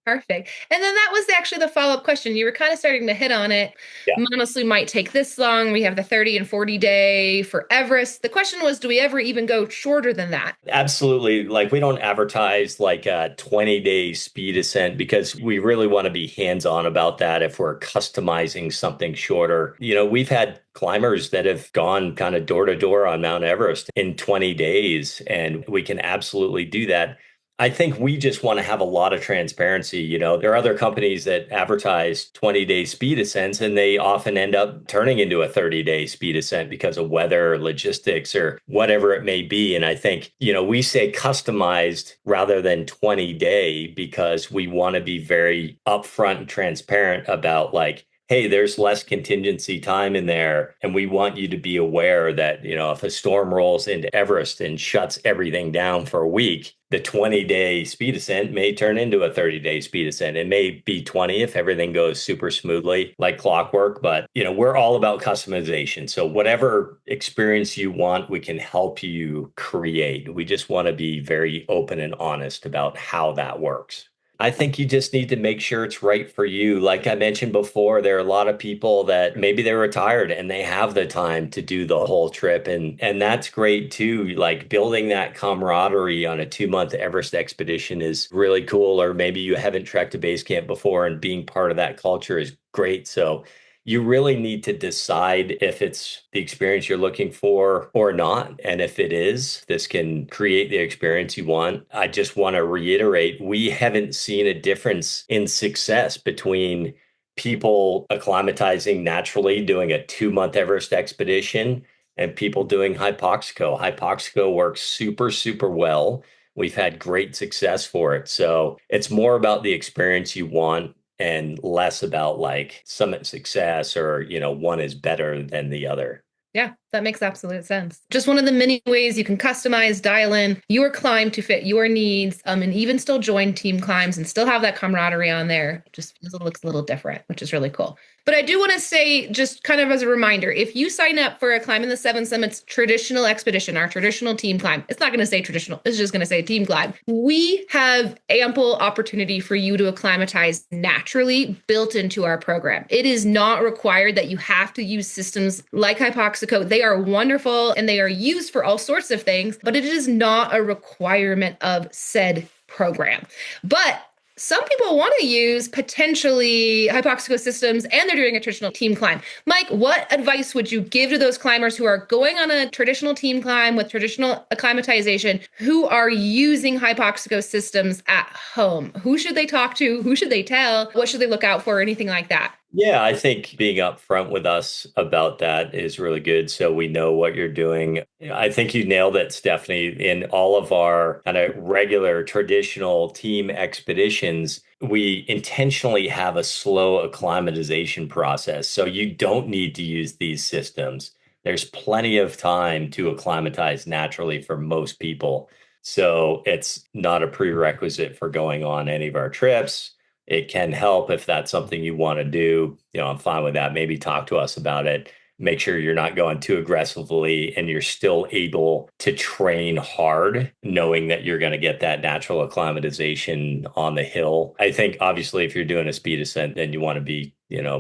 S1: Perfect. And then that was actually the follow-up question. You were kind of starting to hit on it. Yeah. Manaslu might take this long. We have the 30 and 40-day for Everest. The question was, do we ever even go shorter than that?
S2: Absolutely. Like we don't advertise like a 20-day speed ascent because we really want to be hands-on about that if we're customizing something shorter. We've had climbers that have gone kind of door to door on Mount Everest in 20 days, and we can absolutely do that. I think we just want to have a lot of transparency. There are other companies that advertise 20-day speed ascents, and they often end up turning into a 30-day speed ascent because of weather, logistics, or whatever it may be. And I think, we say customized rather than 20-day because we want to be very upfront and transparent about like, hey, there's less contingency time in there. And we want you to be aware that, if a storm rolls into Everest and shuts everything down for a week, the 20-day speed ascent may turn into a 30-day speed ascent. It may be 20 if everything goes super smoothly like clockwork. But, we're all about customization. So whatever experience you want, we can help you create. We just want to be very open and honest about how that works. I think you just need to make sure it's right for you. Like I mentioned before, there are a lot of people that maybe they're retired and they have the time to do the whole trip. And that's great too. Like building that camaraderie on a 2-month Everest expedition is really cool. Or maybe you haven't trekked a base camp before and being part of that culture is great. So you really need to decide if it's the experience you're looking for or not. And if it is, this can create the experience you want. I just want to reiterate, we haven't seen a difference in success between people acclimatizing naturally, doing a 2-month Everest expedition, and people doing Hypoxico. Hypoxico works super, super well. We've had great success for it. So it's more about the experience you want and less about like summit success or, one is better than the other.
S1: Yeah, that makes absolute sense. Just one of the many ways you can customize, dial in your climb to fit your needs, and even still join team climbs and still have that camaraderie on there. It just looks a little different, which is really cool. But I do want to say, just kind of as a reminder, if you sign up for a Climbing the Seven Summits traditional expedition, our traditional team climb, it's not going to say traditional, it's just going to say team climb. We have ample opportunity for you to acclimatize naturally built into our program. It is not required that you have to use systems like Hypoxico. They are wonderful and they are used for all sorts of things, but it is not a requirement of said program. But some people want to use potentially Hypoxico systems and they're doing a traditional team climb. Mike, what advice would you give to those climbers who are going on a traditional team climb with traditional acclimatization, who are using Hypoxico systems at home? Who should they talk to? Who should they tell? What should they look out for? Anything like that?
S2: Yeah, I think being upfront with us about that is really good. So we know what you're doing. I think you nailed it, Stephanie. In all of our kind of regular traditional team expeditions, we intentionally have a slow acclimatization process. So you don't need to use these systems. There's plenty of time to acclimatize naturally for most people. So it's not a prerequisite for going on any of our trips. It can help if that's something you want to do. I'm fine with that. Maybe talk to us about it. Make sure you're not going too aggressively and you're still able to train hard, knowing that you're going to get that natural acclimatization on the hill. I think obviously if you're doing a speed ascent, then you want to be,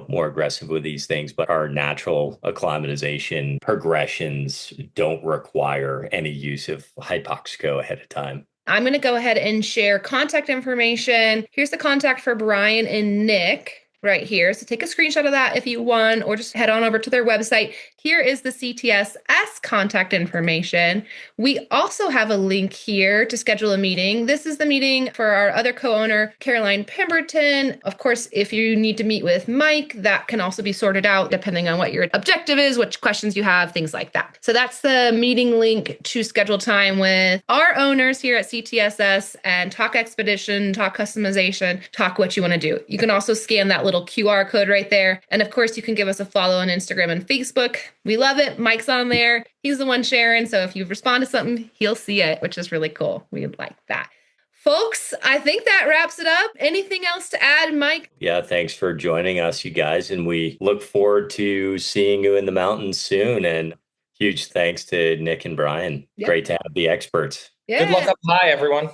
S2: more aggressive with these things, but our natural acclimatization progressions don't require any use of Hypoxico ahead of time.
S1: I'm going to go ahead and share contact information. Here's the contact for Brian and Nick right here. So take a screenshot of that if you want, or just head on over to their website. Here is the CTSS contact information. We also have a link here to schedule a meeting. This is the meeting for our other co-owner, Caroline Pemberton. Of course, if you need to meet with Mike, that can also be sorted out depending on what your objective is, which questions you have, things like that. So that's the meeting link to schedule time with our owners here at CTSS and talk expedition, talk customization, talk what you want to do. You can also scan that little QR code right there. And of course, you can give us a follow on Instagram and Facebook. We love it. Mike's on there. He's the one sharing. So if you respond to something, he'll see it, which is really cool. We like that. Folks, I think that wraps it up. Anything else to add, Mike?
S2: Yeah, thanks for joining us, you guys. And we look forward to seeing you in the mountains soon. And huge thanks to Nick and Brian.
S1: Yep.
S2: Great to have the experts.
S1: Yeah.
S4: Good luck up high, everyone.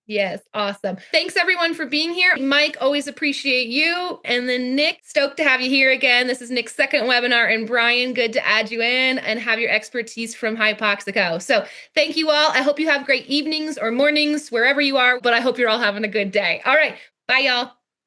S1: Yes, awesome. Thanks everyone for being here. Mike, always appreciate you. And then Nick, stoked to have you here again. This is Nick's second webinar. And Brian, good to add you in and have your expertise from Hypoxico. So thank you all. I hope you have great evenings or mornings wherever you are, but I hope you're all having a good day. All right. Bye, y'all.